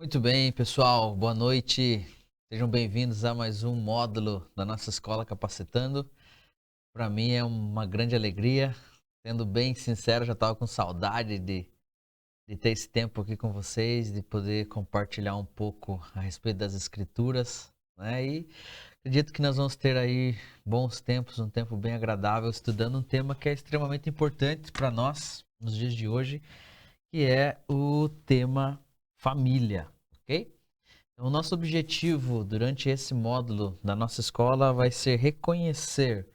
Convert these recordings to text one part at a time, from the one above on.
Muito bem, pessoal. Boa noite. Sejam bem-vindos a mais um módulo da nossa escola Capacitando. Para mim é uma grande alegria. Sendo bem sincero, já estava com saudade de ter esse tempo aqui com vocês, de poder compartilhar um pouco a respeito das Escrituras, né? E acredito que nós vamos ter aí bons tempos, um tempo bem agradável, estudando um tema que é extremamente importante para nós nos dias de hoje, que é o tema família, ok? Então, o nosso objetivo durante esse módulo da nossa escola vai ser reconhecer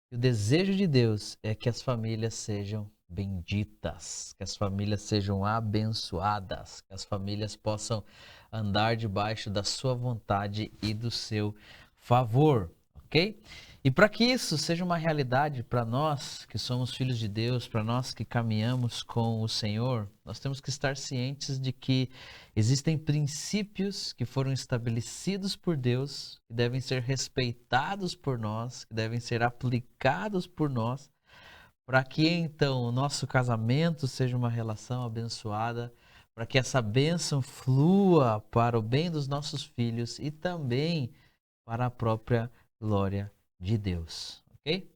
que o desejo de Deus é que as famílias sejam benditas, que as famílias sejam abençoadas, que as famílias possam andar debaixo da sua vontade e do seu favor, ok? E para que isso seja uma realidade para nós que somos filhos de Deus, para nós que caminhamos com o Senhor, nós temos que estar cientes de que existem princípios que foram estabelecidos por Deus, que devem ser respeitados por nós, que devem ser aplicados por nós, para que então o nosso casamento seja uma relação abençoada, para que essa bênção flua para o bem dos nossos filhos e também para a própria glória de Deus, ok?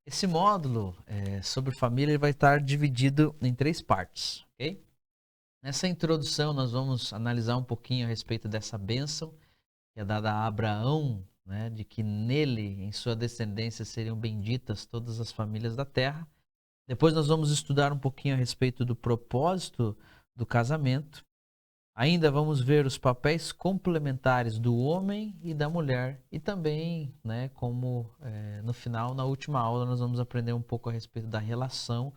Esse módulo sobre família ele vai estar dividido em três partes, ok? Nessa introdução, nós vamos analisar um pouquinho a respeito dessa bênção que é dada a Abraão, né, de que nele, em sua descendência, seriam benditas todas as famílias da terra. Depois, nós vamos estudar um pouquinho a respeito do propósito do casamento. Ainda vamos ver os papéis complementares do homem e da mulher. E também, né, como no final, na última aula, nós vamos aprender um pouco a respeito da relação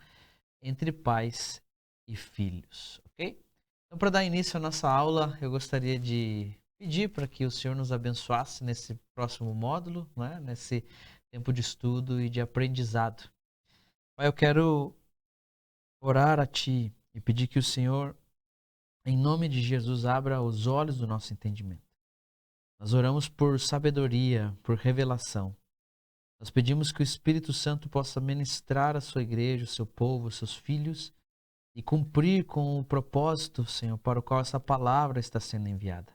entre pais e filhos, ok? Então, para dar início à nossa aula, eu gostaria de pedir para que o Senhor nos abençoasse nesse próximo módulo, né? Nesse tempo de estudo e de aprendizado. Pai, eu quero orar a Ti e pedir que o Senhor, em nome de Jesus, abra os olhos do nosso entendimento. Nós oramos por sabedoria, por revelação. Nós pedimos que o Espírito Santo possa ministrar a sua igreja, o seu povo, os seus filhos, e cumprir com o propósito, Senhor, para o qual essa palavra está sendo enviada.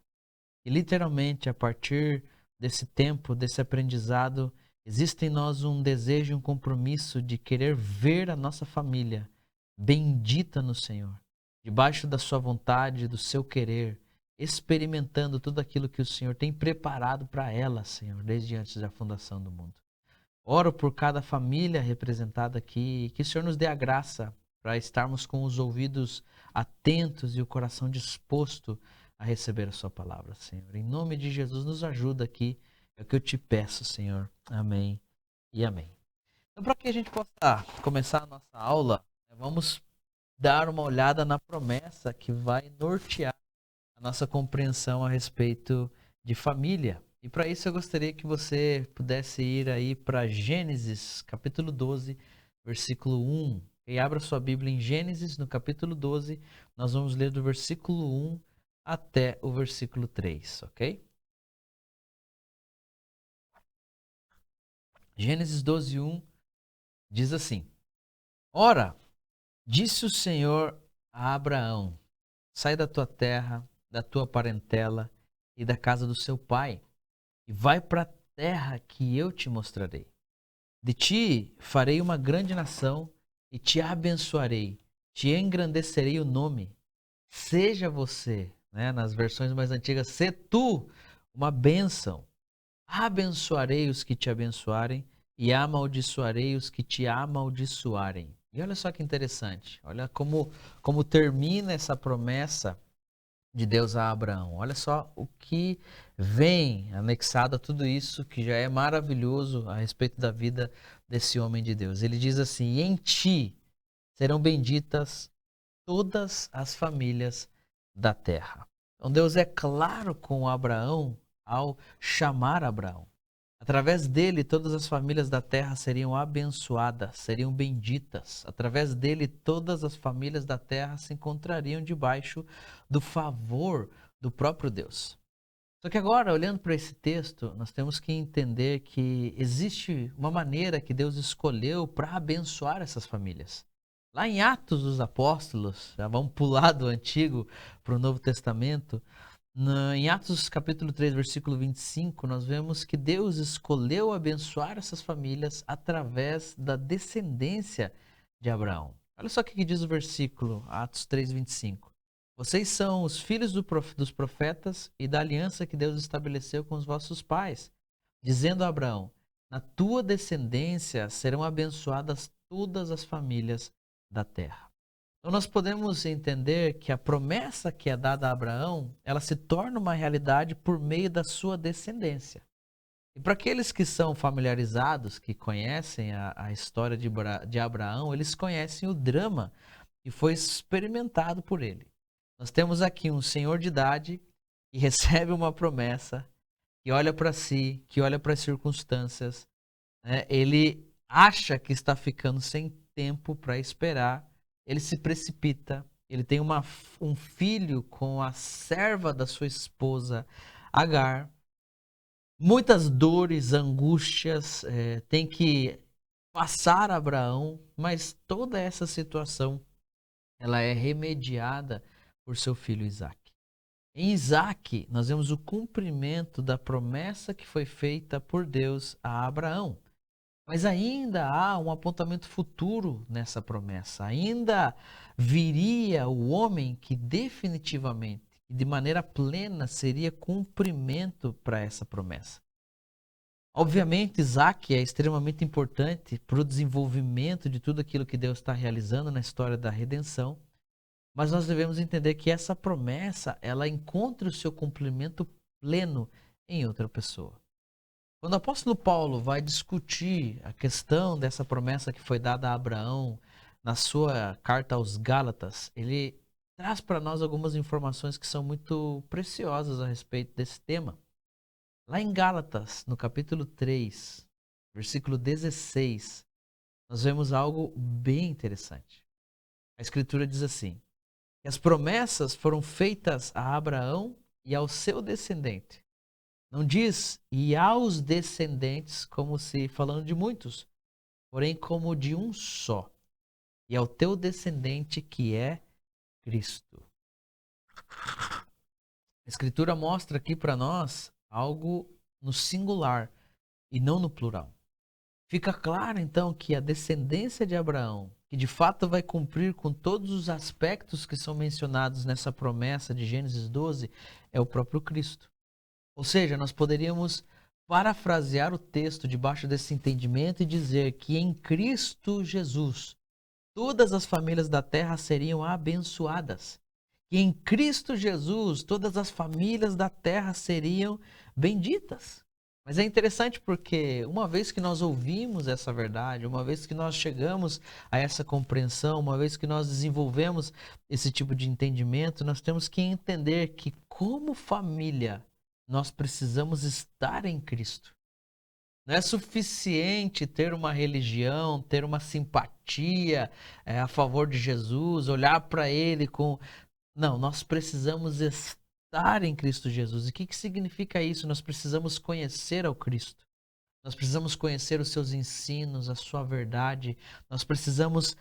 E literalmente, a partir desse tempo, desse aprendizado, existe em nós um desejo, um compromisso de querer ver a nossa família bendita no Senhor, debaixo da sua vontade, do seu querer, experimentando tudo aquilo que o Senhor tem preparado para ela, Senhor, desde antes da fundação do mundo. Oro por cada família representada aqui, que o Senhor nos dê a graça para estarmos com os ouvidos atentos e o coração disposto a receber a sua palavra, Senhor. Em nome de Jesus, nos ajuda aqui, é o que eu te peço, Senhor. Amém e amém. Então, para que a gente possa começar a nossa aula, vamos dar uma olhada na promessa que vai nortear a nossa compreensão a respeito de família. E para isso eu gostaria que você pudesse ir aí para Gênesis, capítulo 12, versículo 1. E abra sua Bíblia em Gênesis, no capítulo 12, nós vamos ler do versículo 1 até o versículo 3, ok? Gênesis 12, 1 diz assim: Ora, disse o Senhor a Abraão: Sai da tua terra, da tua parentela e da casa do seu pai, e vai para a terra que eu te mostrarei. De ti farei uma grande nação e te abençoarei, te engrandecerei o nome. Seja você, né, nas versões mais antigas, se tu uma bênção. Abençoarei os que te abençoarem e amaldiçoarei os que te amaldiçoarem. E olha só que interessante, olha como termina essa promessa de Deus a Abraão. Olha só o que vem anexado a tudo isso, que já é maravilhoso a respeito da vida desse homem de Deus. Ele diz assim: em ti serão benditas todas as famílias da terra. Então Deus é claro com Abraão ao chamar Abraão. Através dele, todas as famílias da terra seriam abençoadas, seriam benditas. Através dele, todas as famílias da terra se encontrariam debaixo do favor do próprio Deus. Só que agora, olhando para esse texto, nós temos que entender que existe uma maneira que Deus escolheu para abençoar essas famílias. Lá em Atos dos Apóstolos, já vamos pular do Antigo para o Novo Testamento, Em Atos capítulo 3, versículo 25, nós vemos que Deus escolheu abençoar essas famílias através da descendência de Abraão. Olha só o que diz o versículo, Atos 3, 25. Vocês são os filhos dos profetas e da aliança que Deus estabeleceu com os vossos pais, dizendo a Abraão: na tua descendência serão abençoadas todas as famílias da terra. Então nós podemos entender que a promessa que é dada a Abraão, ela se torna uma realidade por meio da sua descendência. E para aqueles que são familiarizados, que conhecem a história de Abraão, eles conhecem o drama que foi experimentado por ele. Nós temos aqui um senhor de idade que recebe uma promessa, que olha para si, que olha para as circunstâncias, né? Ele acha que está ficando sem tempo para esperar, ele se precipita, ele tem um filho com a serva da sua esposa, Agar. Muitas dores, angústias, tem que passar Abraão, mas toda essa situação ela é remediada por seu filho Isaque. Em Isaque, nós vemos o cumprimento da promessa que foi feita por Deus a Abraão. Mas ainda há um apontamento futuro nessa promessa. Ainda viria o homem que definitivamente e de maneira plena seria cumprimento para essa promessa. Obviamente, Isaac é extremamente importante para o desenvolvimento de tudo aquilo que Deus está realizando na história da redenção. Mas nós devemos entender que essa promessa, ela encontra o seu cumprimento pleno em outra pessoa. Quando o apóstolo Paulo vai discutir a questão dessa promessa que foi dada a Abraão na sua carta aos Gálatas, ele traz para nós algumas informações que são muito preciosas a respeito desse tema. Lá em Gálatas, no capítulo 3, versículo 16, nós vemos algo bem interessante. A escritura diz assim: que as promessas foram feitas a Abraão e ao seu descendente. Não diz e aos descendentes, como se falando de muitos, porém como de um só, e ao teu descendente que é Cristo. A Escritura mostra aqui para nós algo no singular e não no plural. Fica claro então que a descendência de Abraão, que de fato vai cumprir com todos os aspectos que são mencionados nessa promessa de Gênesis 12, é o próprio Cristo. Ou seja, nós poderíamos parafrasear o texto debaixo desse entendimento e dizer que em Cristo Jesus todas as famílias da terra seriam abençoadas. Que em Cristo Jesus todas as famílias da terra seriam benditas. Mas é interessante porque uma vez que nós ouvimos essa verdade, uma vez que nós chegamos a essa compreensão, uma vez que nós desenvolvemos esse tipo de entendimento, nós temos que entender que como família nós precisamos estar em Cristo. Não é suficiente ter uma religião, ter uma simpatia a favor de Jesus, olhar para Ele com... Não, nós precisamos estar em Cristo Jesus. E o que significa isso? Nós precisamos conhecer ao Cristo. Nós precisamos conhecer os seus ensinos, a sua verdade. Nós precisamos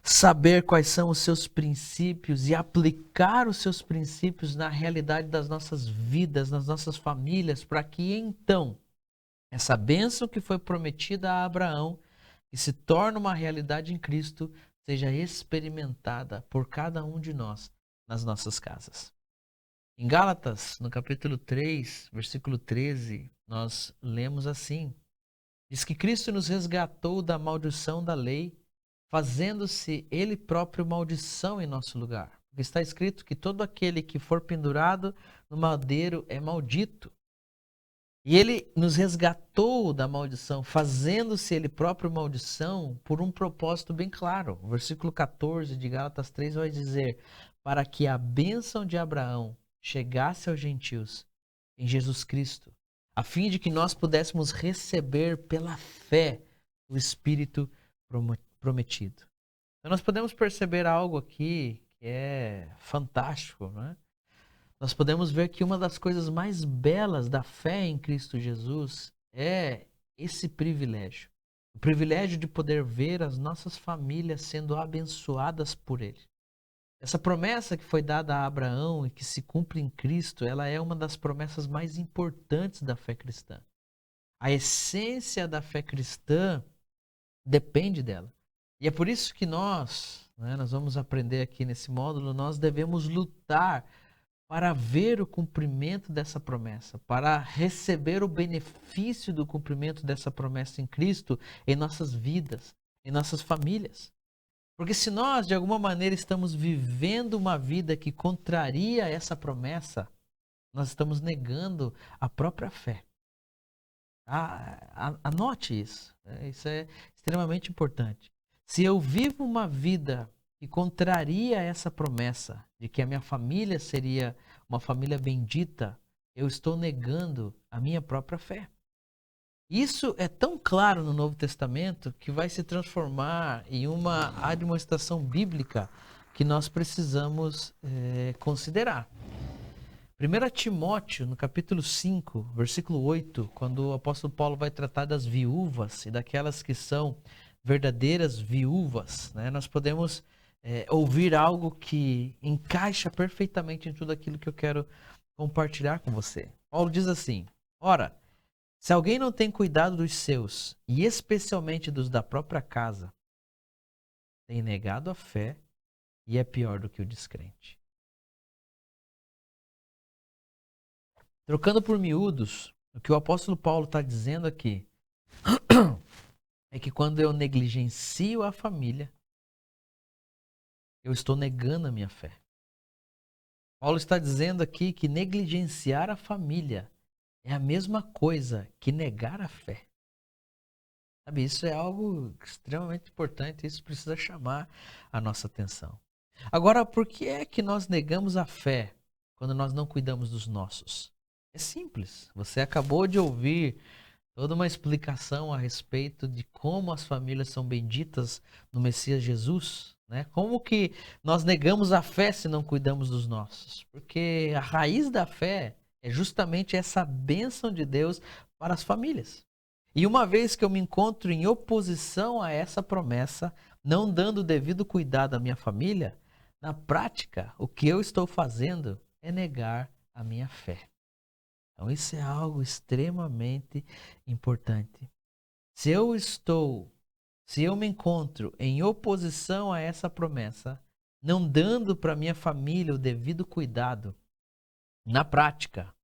saber quais são os seus princípios e aplicar os seus princípios na realidade das nossas vidas, nas nossas famílias, para que então essa bênção que foi prometida a Abraão, que se torna uma realidade em Cristo, seja experimentada por cada um de nós nas nossas casas. Em Gálatas, no capítulo 3, versículo 13, nós lemos assim: diz que Cristo nos resgatou da maldição da lei, fazendo-se Ele próprio maldição em nosso lugar. Porque está escrito que todo aquele que for pendurado no madeiro é maldito. E Ele nos resgatou da maldição, fazendo-se Ele próprio maldição por um propósito bem claro. O versículo 14 de Gálatas 3 vai dizer: para que a bênção de Abraão chegasse aos gentios em Jesus Cristo, a fim de que nós pudéssemos receber pela fé o Espírito prometido. Então nós podemos perceber algo aqui que é fantástico, né? Nós podemos ver que uma das coisas mais belas da fé em Cristo Jesus é esse privilégio. O privilégio de poder ver as nossas famílias sendo abençoadas por Ele. Essa promessa que foi dada a Abraão e que se cumpre em Cristo, ela é uma das promessas mais importantes da fé cristã. A essência da fé cristã depende dela. E é por isso que nós vamos aprender aqui nesse módulo, nós devemos lutar para ver o cumprimento dessa promessa, para receber o benefício do cumprimento dessa promessa em Cristo em nossas vidas, em nossas famílias. Porque se nós, de alguma maneira, estamos vivendo uma vida que contraria essa promessa, nós estamos negando a própria fé. Anote isso. Isso é extremamente importante. Se eu vivo uma vida que contraria essa promessa de que a minha família seria uma família bendita, eu estou negando a minha própria fé. Isso é tão claro no Novo Testamento que vai se transformar em uma admoestação bíblica que nós precisamos considerar. 1 Timóteo, no capítulo 5, versículo 8, quando o apóstolo Paulo vai tratar das viúvas e daquelas que são verdadeiras viúvas, né, nós podemos ouvir algo que encaixa perfeitamente em tudo aquilo que eu quero compartilhar com você. Paulo diz assim: ora, se alguém não tem cuidado dos seus, e especialmente dos da própria casa, tem negado a fé e é pior do que o descrente. Trocando por miúdos, o que o apóstolo Paulo está dizendo aqui é que quando eu negligencio a família, eu estou negando a minha fé. Paulo está dizendo aqui que negligenciar a família é a mesma coisa que negar a fé. Sabe, isso é algo extremamente importante, isso precisa chamar a nossa atenção. Agora, por que é que nós negamos a fé quando nós não cuidamos dos nossos? É simples, você acabou de ouvir toda uma explicação a respeito de como as famílias são benditas no Messias Jesus, né? Como que nós negamos a fé se não cuidamos dos nossos? Porque a raiz da fé é justamente essa bênção de Deus para as famílias. E uma vez que eu me encontro em oposição a essa promessa, não dando o devido cuidado à minha família, na prática, o que eu estou fazendo é negar a minha fé. Então, isso é algo extremamente importante. Se eu me encontro em oposição a essa promessa, não dando para minha família o devido cuidado, na prática,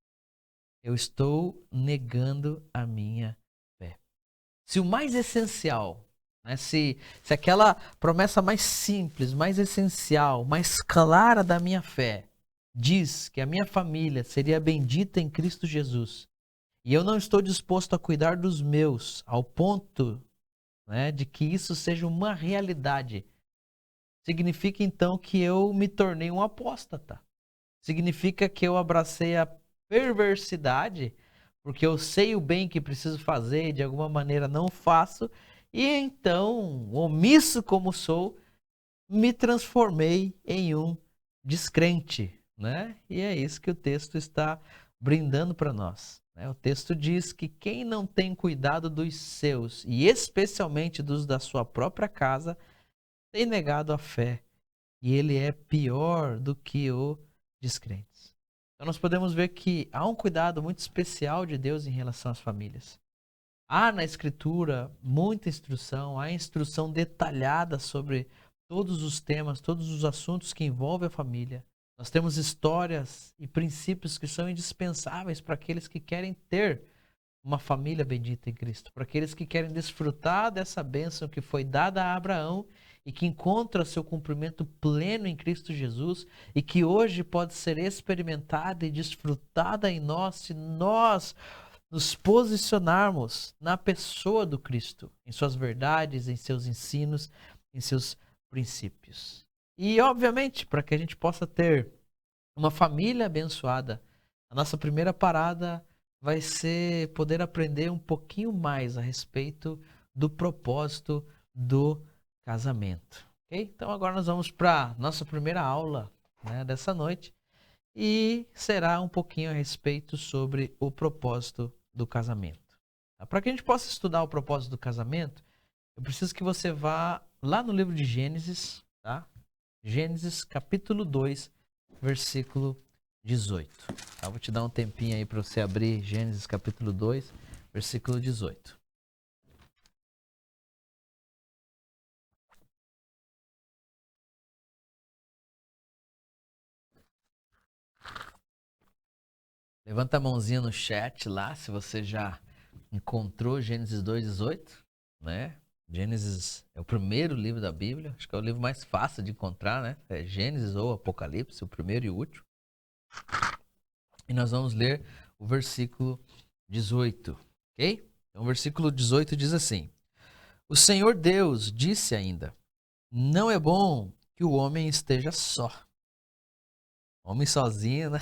eu estou negando a minha fé. Se o mais essencial, né, se aquela promessa mais simples, mais essencial, mais clara da minha fé, diz que a minha família seria bendita em Cristo Jesus, e eu não estou disposto a cuidar dos meus ao ponto, né, de que isso seja uma realidade, significa então que eu me tornei um apóstata. Significa que eu abracei a perversidade, porque eu sei o bem que preciso fazer e de alguma maneira não faço, e então, omisso como sou, me transformei em um descrente, né? E é isso que o texto está brindando para nós, né? O texto diz que quem não tem cuidado dos seus, e especialmente dos da sua própria casa, tem negado a fé, e ele é pior do que o descrente. Então nós podemos ver que há um cuidado muito especial de Deus em relação às famílias. Há na Escritura muita instrução, há instrução detalhada sobre todos os temas, todos os assuntos que envolvem a família. Nós temos histórias e princípios que são indispensáveis para aqueles que querem ter uma família bendita em Cristo, para aqueles que querem desfrutar dessa bênção que foi dada a Abraão e que encontra seu cumprimento pleno em Cristo Jesus e que hoje pode ser experimentada e desfrutada em nós se nós nos posicionarmos na pessoa do Cristo, em suas verdades, em seus ensinos, em seus princípios. E, obviamente, para que a gente possa ter uma família abençoada, a nossa primeira parada vai ser poder aprender um pouquinho mais a respeito do propósito do casamento. Okay? Então agora nós vamos para nossa primeira aula, né, dessa noite e será um pouquinho a respeito sobre o propósito do casamento. Tá? Para que a gente possa estudar o propósito do casamento, eu preciso que você vá lá no livro de Gênesis, tá? Gênesis capítulo 2, versículo 18. Tá? Vou te dar um tempinho aí para você abrir Gênesis capítulo 2, versículo 18. Levanta a mãozinha no chat lá, se você já encontrou Gênesis 2:18, né? Gênesis é o primeiro livro da Bíblia, acho que é o livro mais fácil de encontrar, né? É Gênesis ou Apocalipse, o primeiro e o último. E nós vamos ler o versículo 18, ok? Então, o versículo 18 diz assim: O Senhor Deus disse ainda: Não é bom que o homem esteja só. Homem sozinho, né?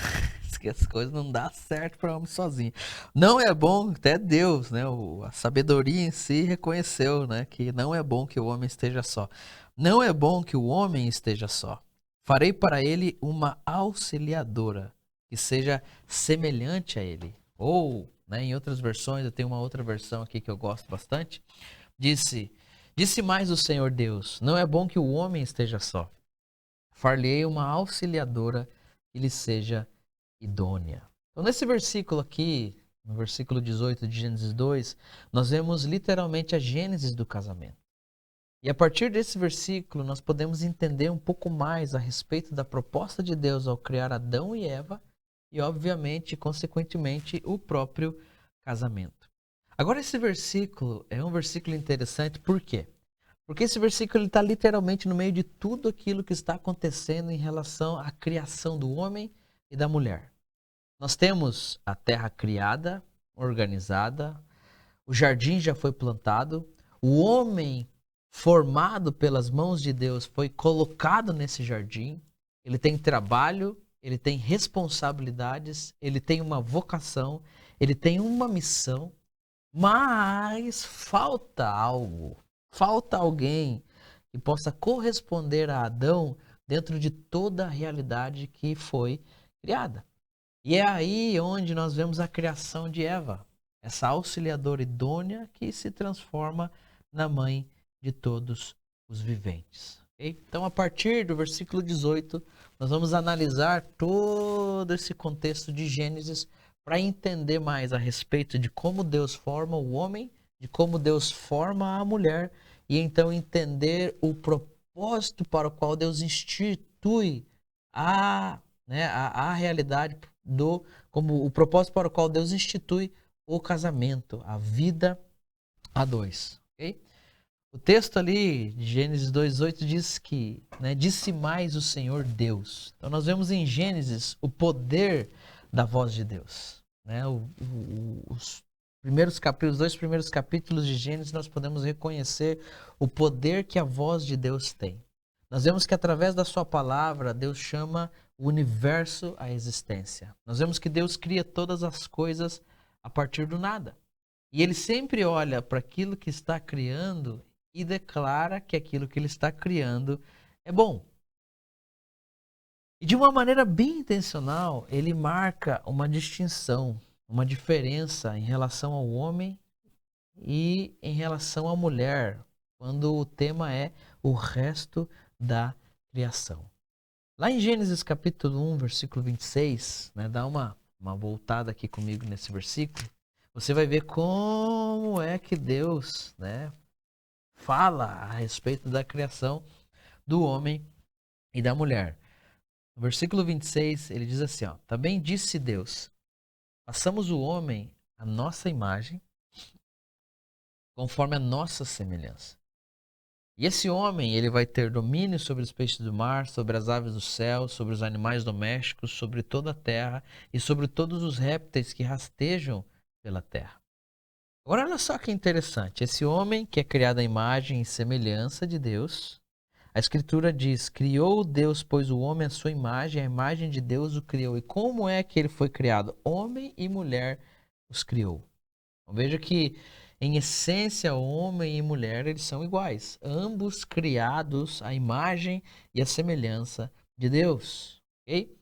Que as coisas não dão certo para homem sozinho. Não é bom, até Deus, né? A sabedoria em si reconheceu, né? Que não é bom que o homem esteja só. Não é bom que o homem esteja só. Farei para ele uma auxiliadora que seja semelhante a ele. Ou, né, em outras versões, eu tenho uma outra versão aqui que eu gosto bastante. Disse mais o Senhor Deus: Não é bom que o homem esteja só. Far-lhe-ei uma auxiliadora que lhe seja idônea. Então, nesse versículo aqui, no versículo 18 de Gênesis 2, nós vemos literalmente a gênese do casamento. E a partir desse versículo, nós podemos entender um pouco mais a respeito da proposta de Deus ao criar Adão e Eva e, obviamente, consequentemente, o próprio casamento. Agora, esse versículo é um versículo interessante, por quê? Porque esse versículo está literalmente no meio de tudo aquilo que está acontecendo em relação à criação do homem e da mulher. Nós temos a terra criada, organizada, o jardim já foi plantado, o homem formado pelas mãos de Deus foi colocado nesse jardim, ele tem trabalho, ele tem responsabilidades, ele tem uma vocação, ele tem uma missão, mas falta algo, falta alguém que possa corresponder a Adão dentro de toda a realidade que foi criada. E é aí onde nós vemos a criação de Eva, essa auxiliadora idônea que se transforma na mãe de todos os viventes. Okay? Então, a partir do versículo 18, nós vamos analisar todo esse contexto de Gênesis para entender mais a respeito de como Deus forma o homem, de como Deus forma a mulher, e então entender o propósito para o qual Deus institui a realidade como o propósito para o qual Deus institui o casamento, a vida a dois. Okay? O texto ali de Gênesis 2:8 diz que, né, disse mais o Senhor Deus. Então nós vemos em Gênesis o poder da voz de Deus. Né? Os dois primeiros capítulos de Gênesis, nós podemos reconhecer o poder que a voz de Deus tem. Nós vemos que através da sua palavra, Deus chama o universo à existência. Nós vemos que Deus cria todas as coisas a partir do nada. E ele sempre olha para aquilo que está criando e declara que aquilo que ele está criando é bom. E de uma maneira bem intencional, ele marca uma distinção, uma diferença em relação ao homem e em relação à mulher, quando o tema é o resto da criação. Lá em Gênesis capítulo 1, versículo 26, né, dá uma voltada aqui comigo nesse versículo, você vai ver como é que Deus, né, fala a respeito da criação do homem e da mulher. No versículo 26, ele diz assim, ó, também disse Deus, façamos o homem à nossa imagem, conforme a nossa semelhança. E esse homem, ele vai ter domínio sobre os peixes do mar, sobre as aves do céu, sobre os animais domésticos, sobre toda a terra e sobre todos os répteis que rastejam pela terra. Agora, olha só que interessante. Esse homem que é criado à imagem e semelhança de Deus, a Escritura diz, criou Deus, pois o homem à sua imagem, a imagem de Deus o criou. E como é que ele foi criado? Homem e mulher os criou. Então, veja que, em essência, homem e mulher, eles são iguais. Ambos criados à imagem e à semelhança de Deus. Okay?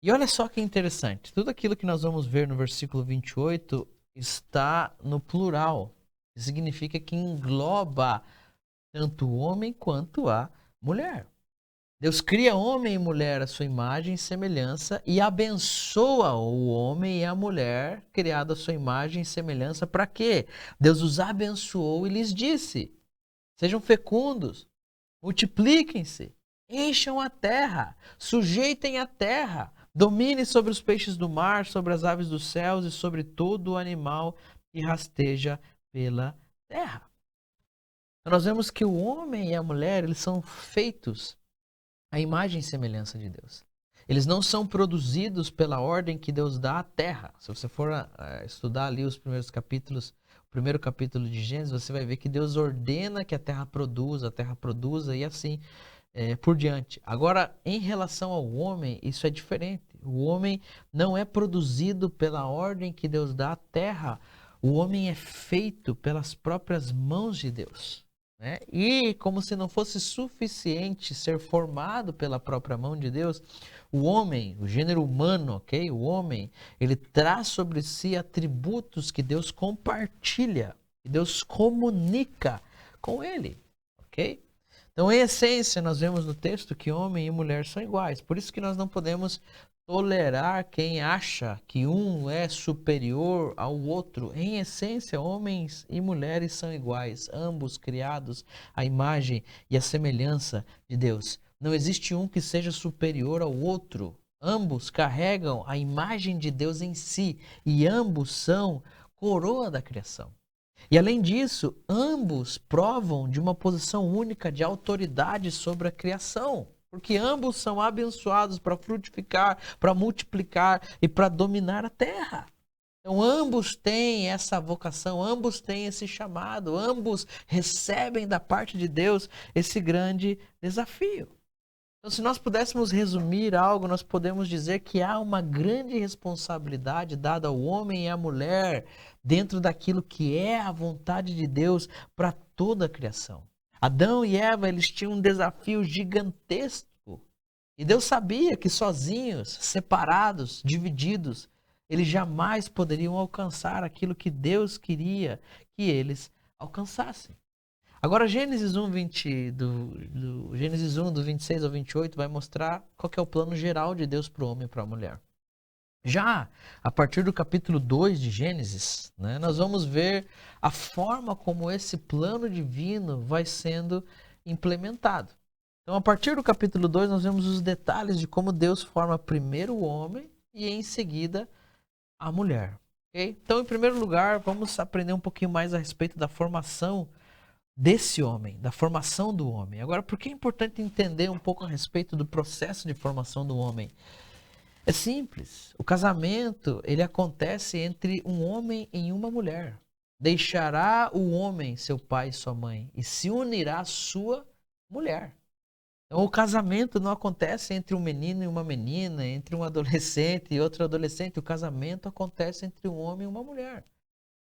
E olha só que interessante. Tudo aquilo que nós vamos ver no versículo 28 está no plural. Isso significa que engloba tanto o homem quanto a mulher. Deus cria homem e mulher à sua imagem e semelhança e abençoa o homem e a mulher criados à sua imagem e semelhança. Para quê? Deus os abençoou e lhes disse: sejam fecundos, multipliquem-se, encham a terra, sujeitem a terra, dominem sobre os peixes do mar, sobre as aves dos céus e sobre todo o animal que rasteja pela terra. Então, nós vemos que o homem e a mulher, eles são feitos à imagem e semelhança de Deus. Eles não são produzidos pela ordem que Deus dá à terra. Se você for estudar ali os primeiros capítulos, o primeiro capítulo de Gênesis, você vai ver que Deus ordena que a terra produza e assim por diante. Agora, em relação ao homem, isso é diferente. O homem não é produzido pela ordem que Deus dá à terra. O homem é feito pelas próprias mãos de Deus. Né? E como se não fosse suficiente ser formado pela própria mão de Deus, o homem, o gênero humano, ok? O homem, ele traz sobre si atributos que Deus compartilha, que Deus comunica com ele, ok? Então, em essência, nós vemos no texto que homem e mulher são iguais. Por isso que nós não podemos tolerar quem acha que um é superior ao outro. Em essência, homens e mulheres são iguais, ambos criados à imagem e à semelhança de Deus. Não existe um que seja superior ao outro. Ambos carregam a imagem de Deus em si e ambos são coroa da criação. E além disso, ambos provam de uma posição única de autoridade sobre a criação. Porque ambos são abençoados para frutificar, para multiplicar e para dominar a terra. Então ambos têm essa vocação, ambos têm esse chamado, ambos recebem da parte de Deus esse grande desafio. Então, se nós pudéssemos resumir algo, nós podemos dizer que há uma grande responsabilidade dada ao homem e à mulher dentro daquilo que é a vontade de Deus para toda a criação. Adão e Eva, eles tinham um desafio gigantesco. E Deus sabia que sozinhos, separados, divididos, eles jamais poderiam alcançar aquilo que Deus queria que eles alcançassem. Agora, Gênesis 1, Gênesis 1, do 26 ao 28, vai mostrar qual que é o plano geral de Deus para o homem e para a mulher. Já a partir do capítulo 2 de Gênesis, né, nós vamos ver a forma como esse plano divino vai sendo implementado. Então, a partir do capítulo 2, nós vemos os detalhes de como Deus forma primeiro o homem e, em seguida, a mulher. Okay? Então, em primeiro lugar, vamos aprender um pouquinho mais a respeito da formação desse homem, da formação do homem. Agora, por que é importante entender um pouco a respeito do processo de formação do homem? É simples. O casamento, ele acontece entre um homem e uma mulher. Deixará o homem seu pai e sua mãe e se unirá à sua mulher. Então, o casamento não acontece entre um menino e uma menina, entre um adolescente e outro adolescente. O casamento acontece entre um homem e uma mulher.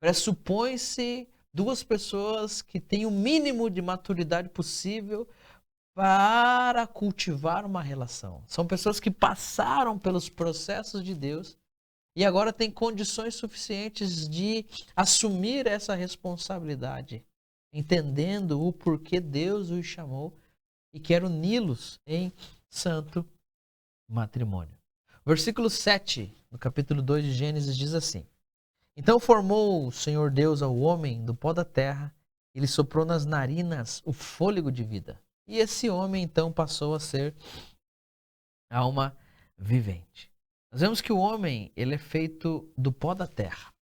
Pressupõe-se duas pessoas que têm o mínimo de maturidade possível para cultivar uma relação. São pessoas que passaram pelos processos de Deus e agora têm condições suficientes de assumir essa responsabilidade, entendendo o porquê Deus os chamou e quer uni-los em santo matrimônio. Versículo 7, no capítulo 2 de Gênesis, diz assim: Então formou o Senhor Deus ao homem do pó da terra, e lhe soprou nas narinas o fôlego de vida. E esse homem então passou a ser alma vivente. Nós vemos que o homem, ele é feito do pó da terra.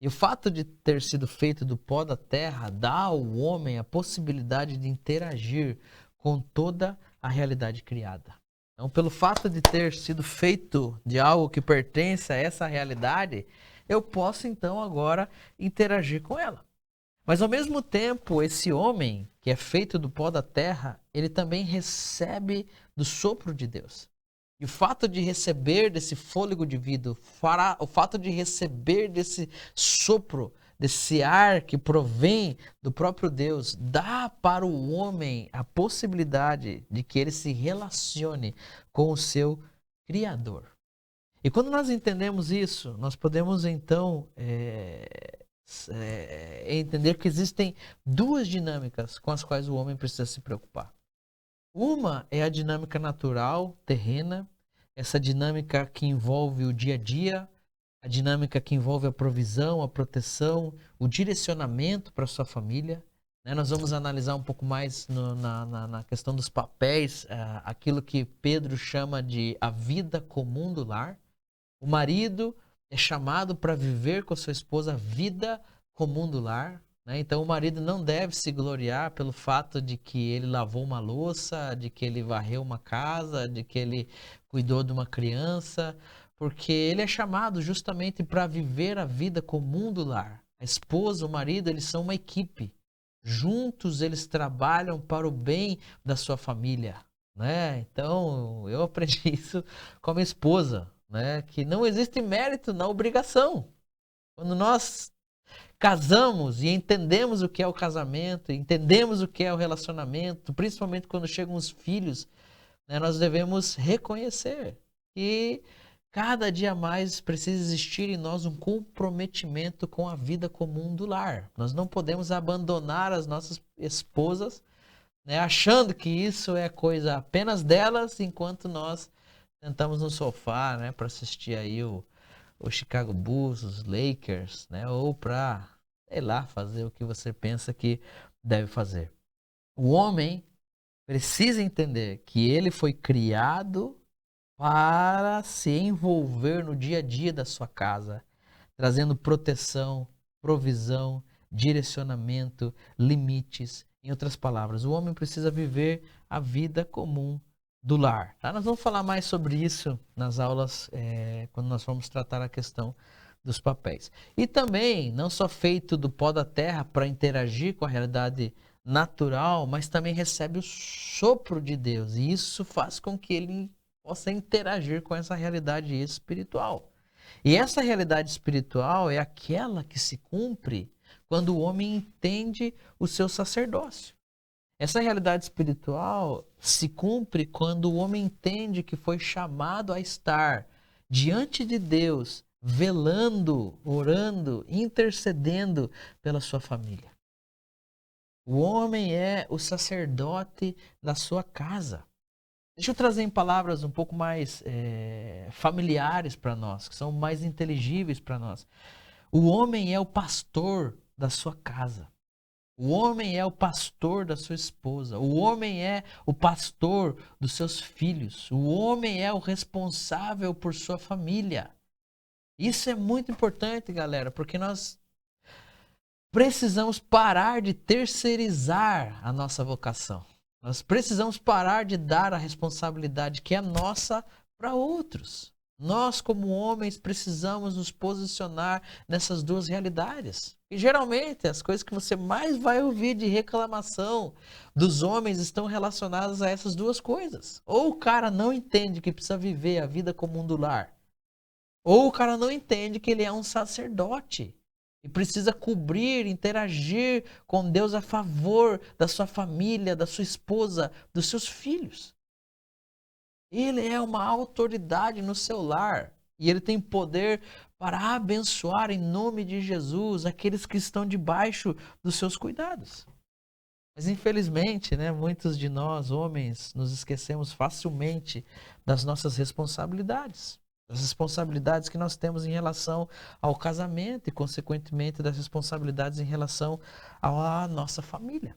E o fato de ter sido feito do pó da terra dá ao homem a possibilidade de interagir com toda a realidade criada. Então, pelo fato de ter sido feito de algo que pertence a essa realidade, eu posso então agora interagir com ela. Mas ao mesmo tempo, esse homem que é feito do pó da terra, ele também recebe do sopro de Deus. E o fato de receber desse fôlego de vida, o fato de receber desse sopro, desse ar que provém do próprio Deus, dá para o homem a possibilidade de que ele se relacione com o seu Criador. E quando nós entendemos isso, nós podemos então entender que existem duas dinâmicas com as quais o homem precisa se preocupar. Uma é a dinâmica natural, terrena, essa dinâmica que envolve o dia a dia, a dinâmica que envolve a provisão, a proteção, o direcionamento para sua família. Né? Nós vamos analisar um pouco mais na questão dos papéis, aquilo que Pedro chama de a vida comum do lar. O marido é chamado para viver com a sua esposa a vida comum do lar. Né? Então o marido não deve se gloriar pelo fato de que ele lavou uma louça, de que ele varreu uma casa, de que ele cuidou de uma criança, porque ele é chamado justamente para viver a vida comum do lar. A esposa, o marido, eles são uma equipe. Juntos eles trabalham para o bem da sua família. Né? Então eu aprendi isso com a minha esposa. Né? Que não existe mérito na obrigação. Quando nós casamos e entendemos o que é o casamento, entendemos o que é o relacionamento, principalmente quando chegam os filhos, né, nós devemos reconhecer que cada dia mais precisa existir em nós um comprometimento com a vida comum do lar. Nós não podemos abandonar as nossas esposas, né, achando que isso é coisa apenas delas, enquanto nós sentamos no sofá, né, para assistir aí o Chicago Bulls, os Lakers, né, ou para, sei lá, fazer o que você pensa que deve fazer. O homem precisa entender que ele foi criado para se envolver no dia a dia da sua casa, trazendo proteção, provisão, direcionamento, limites. Em outras palavras, o homem precisa viver a vida comum do lar. Tá? Nós vamos falar mais sobre isso nas aulas, quando nós formos tratar a questão dos papéis. E também, não só feito do pó da terra para interagir com a realidade natural, mas também recebe o sopro de Deus. E isso faz com que ele possa interagir com essa realidade espiritual. E essa realidade espiritual é aquela que se cumpre quando o homem entende o seu sacerdócio. Essa realidade espiritual se cumpre quando o homem entende que foi chamado a estar diante de Deus, velando, orando, intercedendo pela sua família. O homem é o sacerdote da sua casa. Deixa eu trazer em palavras um pouco mais familiares para nós, que são mais inteligíveis para nós. O homem é o pastor da sua casa. O homem é o pastor da sua esposa. O homem é o pastor dos seus filhos. O homem é o responsável por sua família. Isso é muito importante, galera, porque nós precisamos parar de terceirizar a nossa vocação. Nós precisamos parar de dar a responsabilidade que é nossa para outros. Nós, como homens, precisamos nos posicionar nessas duas realidades. E geralmente as coisas que você mais vai ouvir de reclamação dos homens estão relacionadas a essas duas coisas. Ou o cara não entende que precisa viver a vida comum do lar, ou o cara não entende que ele é um sacerdote e precisa cobrir, interagir com Deus a favor da sua família, da sua esposa, dos seus filhos. Ele é uma autoridade no seu lar e ele tem poder para abençoar em nome de Jesus aqueles que estão debaixo dos seus cuidados. Mas infelizmente, né, muitos de nós, homens, nos esquecemos facilmente das nossas responsabilidades. Das responsabilidades que nós temos em relação ao casamento e, consequentemente, das responsabilidades em relação à nossa família.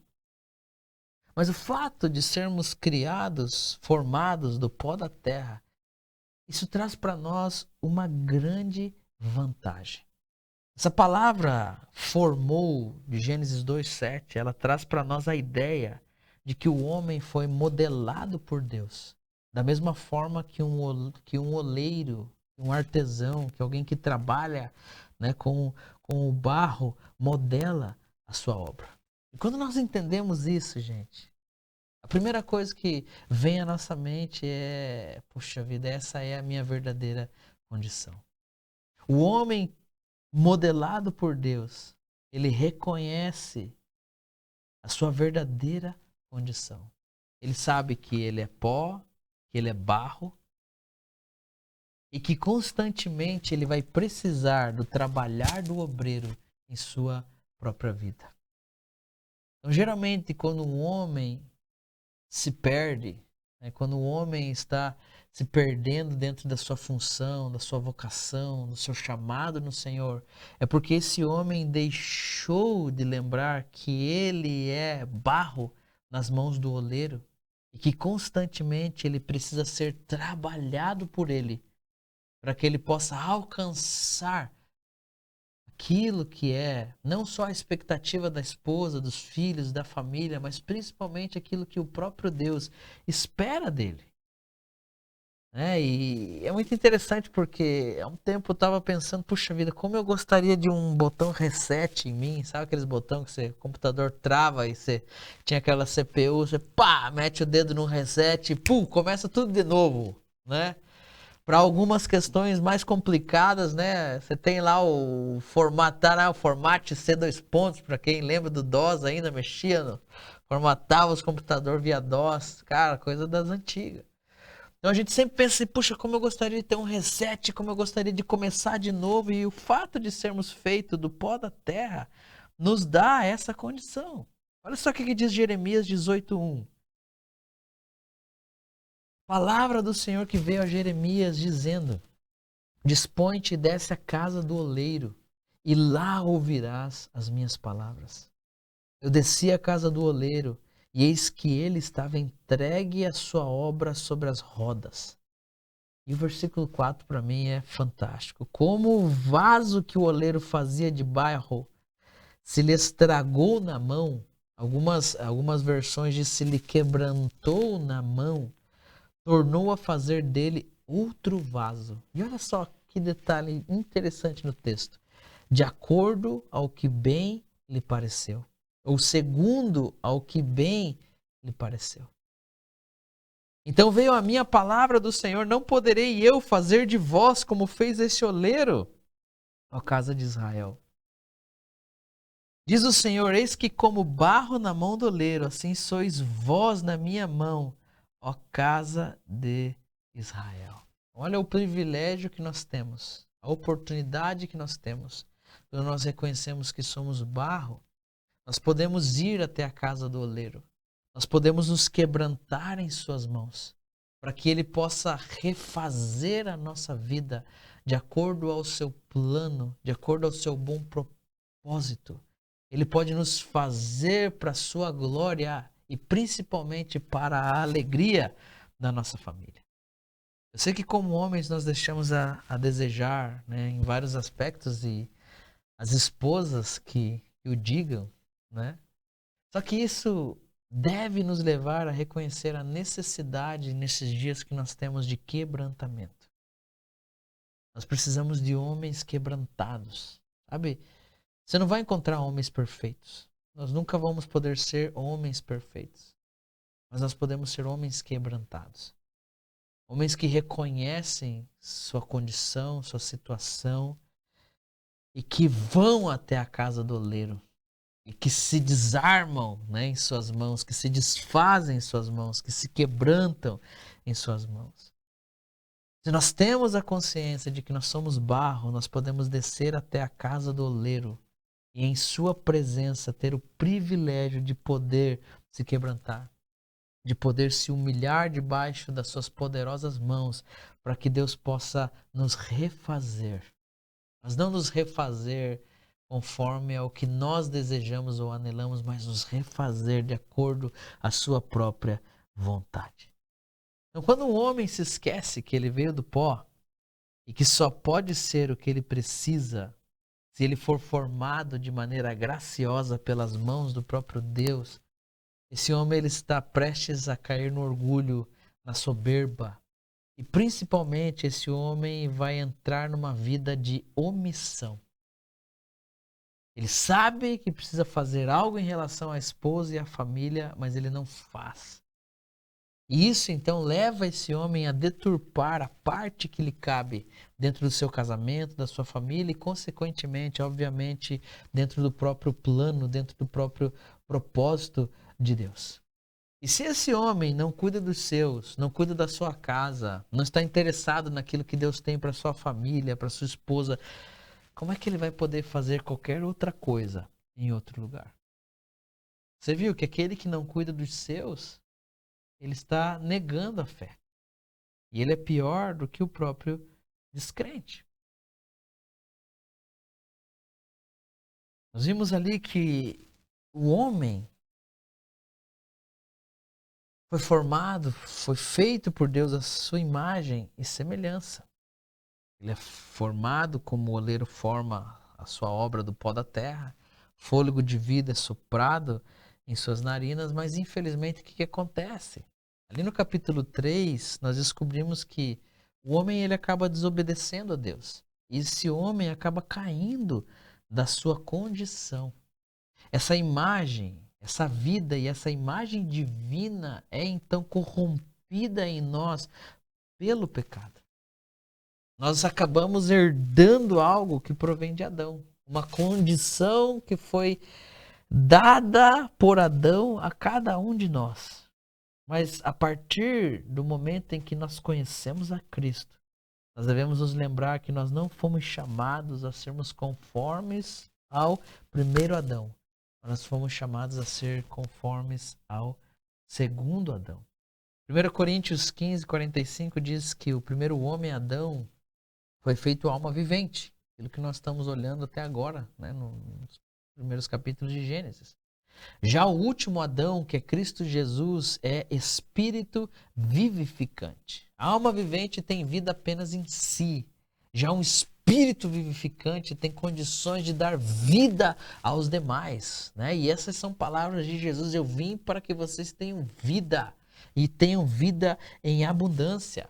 Mas o fato de sermos criados, formados do pó da terra, isso traz para nós uma grande vantagem. Essa palavra formou, de Gênesis 2:7, ela traz para nós a ideia de que o homem foi modelado por Deus. Da mesma forma que um oleiro, um artesão, que alguém que trabalha, né, com o barro, modela a sua obra. E quando nós entendemos isso, gente, a primeira coisa que vem à nossa mente é, puxa vida, essa é a minha verdadeira condição. O homem modelado por Deus, ele reconhece a sua verdadeira condição. Ele sabe que ele é pó, que ele é barro e que constantemente ele vai precisar do trabalhar do obreiro em sua própria vida. Então, geralmente, quando um homem se perde, né? Quando o homem está se perdendo dentro da sua função, da sua vocação, do seu chamado no Senhor, é porque esse homem deixou de lembrar que ele é barro nas mãos do oleiro e que constantemente ele precisa ser trabalhado por ele para que ele possa alcançar aquilo que é não só a expectativa da esposa, dos filhos, da família, mas principalmente aquilo que o próprio Deus espera dele. E é muito interessante porque há um tempo eu estava pensando, puxa vida, como eu gostaria de um botão reset em mim, sabe aqueles botões que o computador trava e você tinha aquela CPU, você pá, mete o dedo no reset e pum, começa tudo de novo, né? Para algumas questões mais complicadas, né? Você tem lá o formatar, o formate C2 pontos, para quem lembra do DOS ainda, formatava os computadores via DOS, cara, coisa das antigas. Então a gente sempre pensa assim, puxa, como eu gostaria de ter um reset, como eu gostaria de começar de novo, e o fato de sermos feitos do pó da terra nos dá essa condição. Olha só o que diz Jeremias 18:1. Palavra do Senhor que veio a Jeremias dizendo: Dispõe-te e desce à casa do oleiro, e lá ouvirás as minhas palavras. Eu desci à casa do oleiro, e eis que ele estava entregue à sua obra sobre as rodas. E o versículo 4 para mim é fantástico. Como o vaso que o oleiro fazia de barro se lhe estragou na mão, algumas versões diz se lhe quebrantou na mão, tornou a fazer dele outro vaso. E olha só que detalhe interessante no texto. De acordo ao que bem lhe pareceu. Ou segundo ao que bem lhe pareceu. Então veio a minha palavra do Senhor, não poderei eu fazer de vós como fez esse oleiro, ó casa de Israel. Diz o Senhor, eis que como barro na mão do oleiro, assim sois vós na minha mão, ó casa de Israel. Olha o privilégio que nós temos, a oportunidade que nós temos. Quando nós reconhecemos que somos barro, nós podemos ir até a casa do oleiro. Nós podemos nos quebrantar em suas mãos, para que ele possa refazer a nossa vida de acordo ao seu plano, de acordo ao seu bom propósito. Ele pode nos fazer para a sua glória e principalmente para a alegria da nossa família. Eu sei que como homens nós deixamos a desejar, né, em vários aspectos, e as esposas que o digam, né? Só que isso deve nos levar a reconhecer a necessidade nesses dias que nós temos de quebrantamento. Nós precisamos de homens quebrantados, sabe? Você não vai encontrar homens perfeitos. Nós nunca vamos poder ser homens perfeitos. Mas nós podemos ser homens quebrantados. Homens que reconhecem sua condição, sua situação e que vão até a casa do oleiro e que se desarmam, né, em suas mãos, que se desfazem em suas mãos, que se quebrantam em suas mãos. Se nós temos a consciência de que nós somos barro, nós podemos descer até a casa do oleiro e em sua presença ter o privilégio de poder se quebrantar, de poder se humilhar debaixo das suas poderosas mãos, para que Deus possa nos refazer. Mas não nos refazer conforme ao que nós desejamos ou anelamos, mas nos refazer de acordo à sua própria vontade. Então, quando um homem se esquece que ele veio do pó e que só pode ser o que ele precisa se ele for formado de maneira graciosa pelas mãos do próprio Deus, esse homem ele está prestes a cair no orgulho, na soberba. E principalmente esse homem vai entrar numa vida de omissão. Ele sabe que precisa fazer algo em relação à esposa e à família, mas ele não faz. E isso então leva esse homem a deturpar a parte que lhe cabe dentro do seu casamento, da sua família e, consequentemente, obviamente, dentro do próprio plano, dentro do próprio propósito de Deus. E se esse homem não cuida dos seus, não cuida da sua casa, não está interessado naquilo que Deus tem para sua família, para sua esposa, como é que ele vai poder fazer qualquer outra coisa em outro lugar? Você viu que aquele que não cuida dos seus ele está negando a fé. E ele é pior do que o próprio descrente. Nós vimos ali que o homem foi formado, foi feito por Deus a sua imagem e semelhança. Ele é formado como o oleiro forma a sua obra do pó da terra. Fôlego de vida é soprado em suas narinas, mas infelizmente o que acontece? Ali no capítulo 3, nós descobrimos que o homem ele acaba desobedecendo a Deus. E esse homem acaba caindo da sua condição. Essa imagem, essa vida e essa imagem divina é então corrompida em nós pelo pecado. Nós acabamos herdando algo que provém de Adão. Uma condição que foi dada por Adão a cada um de nós. Mas a partir do momento em que nós conhecemos a Cristo, nós devemos nos lembrar que nós não fomos chamados a sermos conformes ao primeiro Adão. Nós fomos chamados a ser conformes ao segundo Adão. 1 Coríntios 15, 45 diz que o primeiro homem, Adão, foi feito alma vivente. Aquilo que nós estamos olhando até agora, né, nos primeiros capítulos de Gênesis. Já o último Adão, que é Cristo Jesus, é espírito vivificante. A alma vivente tem vida apenas em si. Já um espírito vivificante tem condições de dar vida aos demais, né? E essas são palavras de Jesus. Eu vim para que vocês tenham vida e tenham vida em abundância.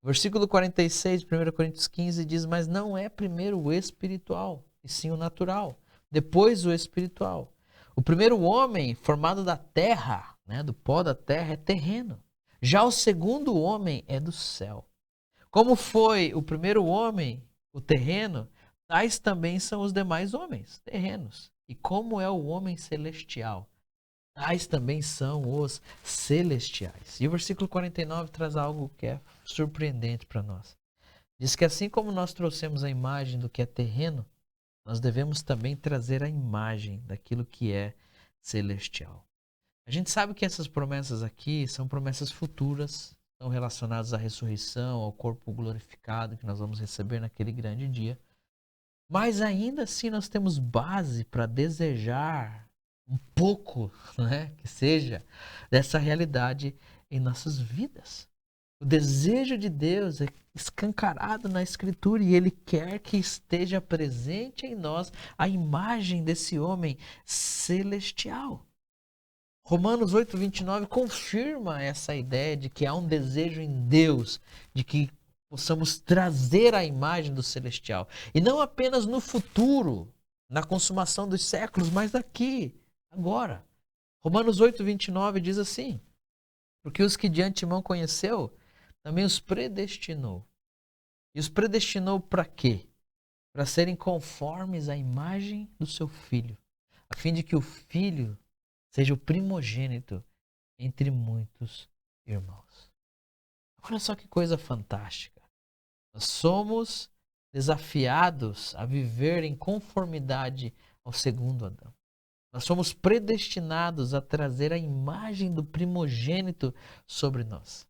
Versículo 46, 1 Coríntios 15 diz: mas não é primeiro o espiritual, e sim o natural, depois o espiritual. O primeiro homem, formado da terra, né, do pó da terra, é terreno. Já o segundo homem é do céu. Como foi o primeiro homem, o terreno, tais também são os demais homens, terrenos. E como é o homem celestial, tais também são os celestiais. E o versículo 49 traz algo que é surpreendente para nós. Diz que assim como nós trouxemos a imagem do que é terreno, nós devemos também trazer a imagem daquilo que é celestial. A gente sabe que essas promessas aqui são promessas futuras, estão relacionadas à ressurreição, ao corpo glorificado que nós vamos receber naquele grande dia. Mas ainda assim nós temos base para desejar um pouco, né, que seja, dessa realidade em nossas vidas. O desejo de Deus é escancarado na Escritura e Ele quer que esteja presente em nós a imagem desse homem celestial. Romanos 8, 29 confirma essa ideia de que há um desejo em Deus, de que possamos trazer a imagem do celestial. E não apenas no futuro, na consumação dos séculos, mas aqui, agora. Romanos 8, 29 diz assim: porque os que de antemão conheceu, também os predestinou. E os predestinou para quê? Para serem conformes à imagem do seu filho, a fim de que o filho seja o primogênito entre muitos irmãos. Olha só que coisa fantástica. Nós somos desafiados a viver em conformidade ao segundo Adão. Nós somos predestinados a trazer a imagem do primogênito sobre nós.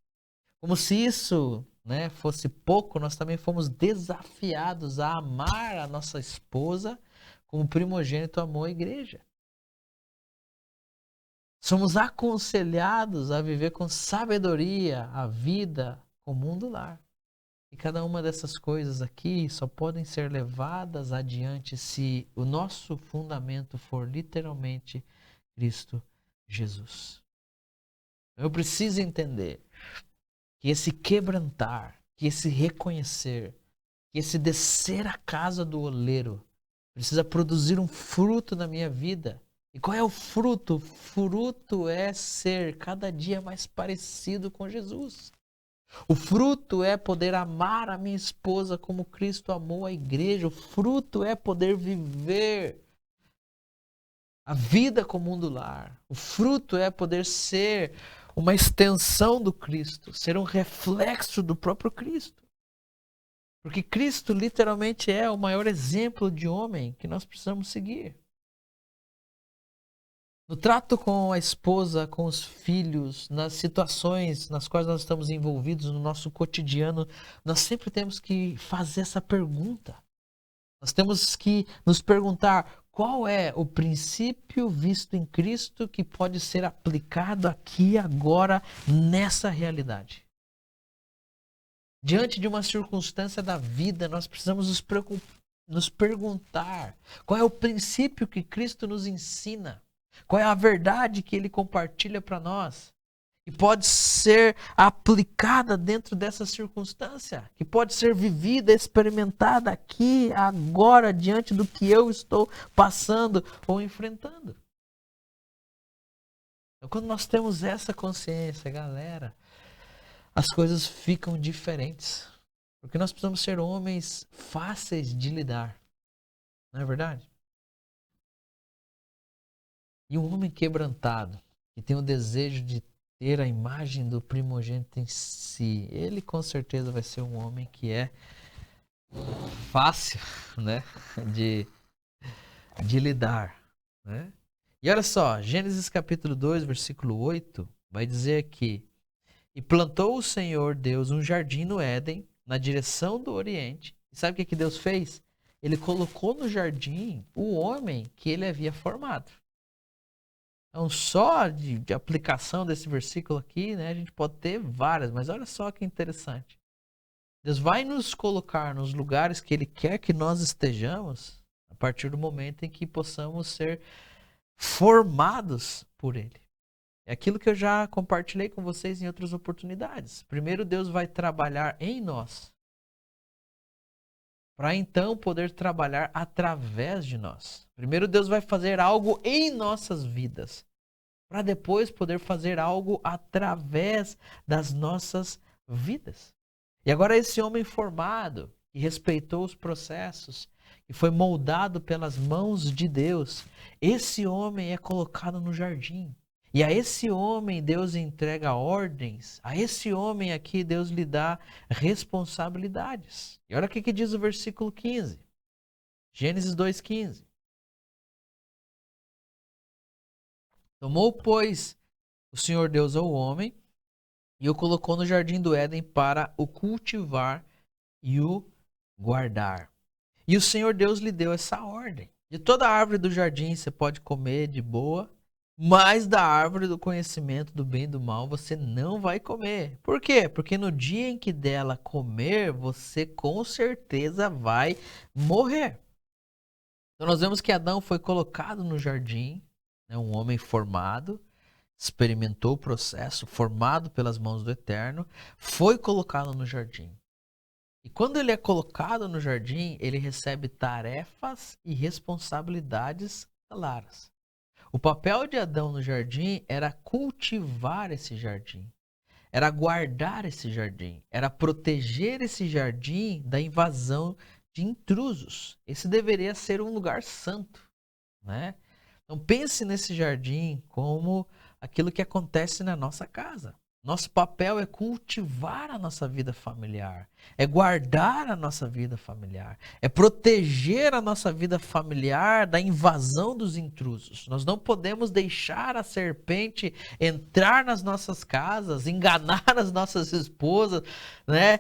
Como se isso, né, fosse pouco, nós também fomos desafiados a amar a nossa esposa como o primogênito amou a igreja. Somos aconselhados a viver com sabedoria a vida comum do lar. E cada uma dessas coisas aqui só podem ser levadas adiante se o nosso fundamento for literalmente Cristo Jesus. Eu preciso entender que esse quebrantar, que esse reconhecer, que esse descer à casa do oleiro precisa produzir um fruto na minha vida. E qual é o fruto? O fruto é ser cada dia mais parecido com Jesus. O fruto é poder amar a minha esposa como Cristo amou a igreja. O fruto é poder viver a vida comum do lar. O fruto é poder ser uma extensão do Cristo, ser um reflexo do próprio Cristo. Porque Cristo literalmente é o maior exemplo de homem que nós precisamos seguir. No trato com a esposa, com os filhos, nas situações nas quais nós estamos envolvidos no nosso cotidiano, nós sempre temos que fazer essa pergunta. Nós temos que nos perguntar qual é o princípio visto em Cristo que pode ser aplicado aqui agora nessa realidade. Diante de uma circunstância da vida, nós precisamos nos perguntar qual é o princípio que Cristo nos ensina, qual é a verdade que Ele compartilha para nós, que pode ser aplicada dentro dessa circunstância, que pode ser vivida, experimentada aqui, agora, diante do que eu estou passando ou enfrentando. Então, quando nós temos essa consciência, galera, as coisas ficam diferentes. Porque nós precisamos ser homens fáceis de lidar. Não é verdade? E um homem quebrantado, que tem o desejo de ter a imagem do primogênito em si, ele com certeza vai ser um homem que é fácil, né, de lidar, né? E olha só, Gênesis capítulo 2, versículo 8, vai dizer que: e plantou o Senhor Deus um jardim no Éden, na direção do Oriente. E sabe o que Deus fez? Ele colocou no jardim o homem que ele havia formado. Então, só de aplicação desse versículo aqui, né, a gente pode ter várias, mas olha só que interessante. Deus vai nos colocar nos lugares que Ele quer que nós estejamos a partir do momento em que possamos ser formados por Ele. É aquilo que eu já compartilhei com vocês em outras oportunidades. Primeiro, Deus vai trabalhar em nós, para então poder trabalhar através de nós. Primeiro, Deus vai fazer algo em nossas vidas, para depois poder fazer algo através das nossas vidas. E agora esse homem formado, que respeitou os processos, que foi moldado pelas mãos de Deus, esse homem é colocado no jardim. E a esse homem Deus entrega ordens, a esse homem aqui Deus lhe dá responsabilidades. E olha o que diz o versículo 15, Gênesis 2,15. Tomou, pois, o Senhor Deus ao homem e o colocou no jardim do Éden para o cultivar e o guardar. E o Senhor Deus lhe deu essa ordem: de toda árvore do jardim você pode comer de boa, mas da árvore do conhecimento do bem e do mal você não vai comer. Por quê? Porque no dia em que dela comer, você com certeza vai morrer. Então nós vemos que Adão foi colocado no jardim, né, um homem formado, experimentou o processo, formado pelas mãos do Eterno, foi colocado no jardim. E quando ele é colocado no jardim, ele recebe tarefas e responsabilidades claras. O papel de Adão no jardim era cultivar esse jardim, era guardar esse jardim, era proteger esse jardim da invasão de intrusos. Esse deveria ser um lugar santo, né? Então pense nesse jardim como aquilo que acontece na nossa casa. Nosso papel é cultivar a nossa vida familiar, é guardar a nossa vida familiar, é proteger a nossa vida familiar da invasão dos intrusos. Nós não podemos deixar a serpente entrar nas nossas casas, enganar as nossas esposas, né?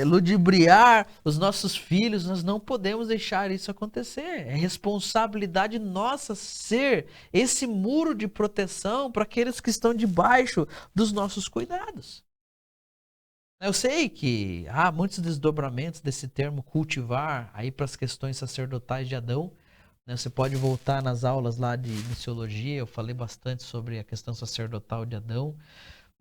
Ludibriar os nossos filhos. Nós não podemos deixar isso acontecer. É responsabilidade nossa ser esse muro de proteção para aqueles que estão debaixo dos nossos cuidados. Eu sei que há muitos desdobramentos desse termo cultivar aí para as questões sacerdotais de Adão. Você pode voltar nas aulas lá de missiologia, eu falei bastante sobre a questão sacerdotal de Adão.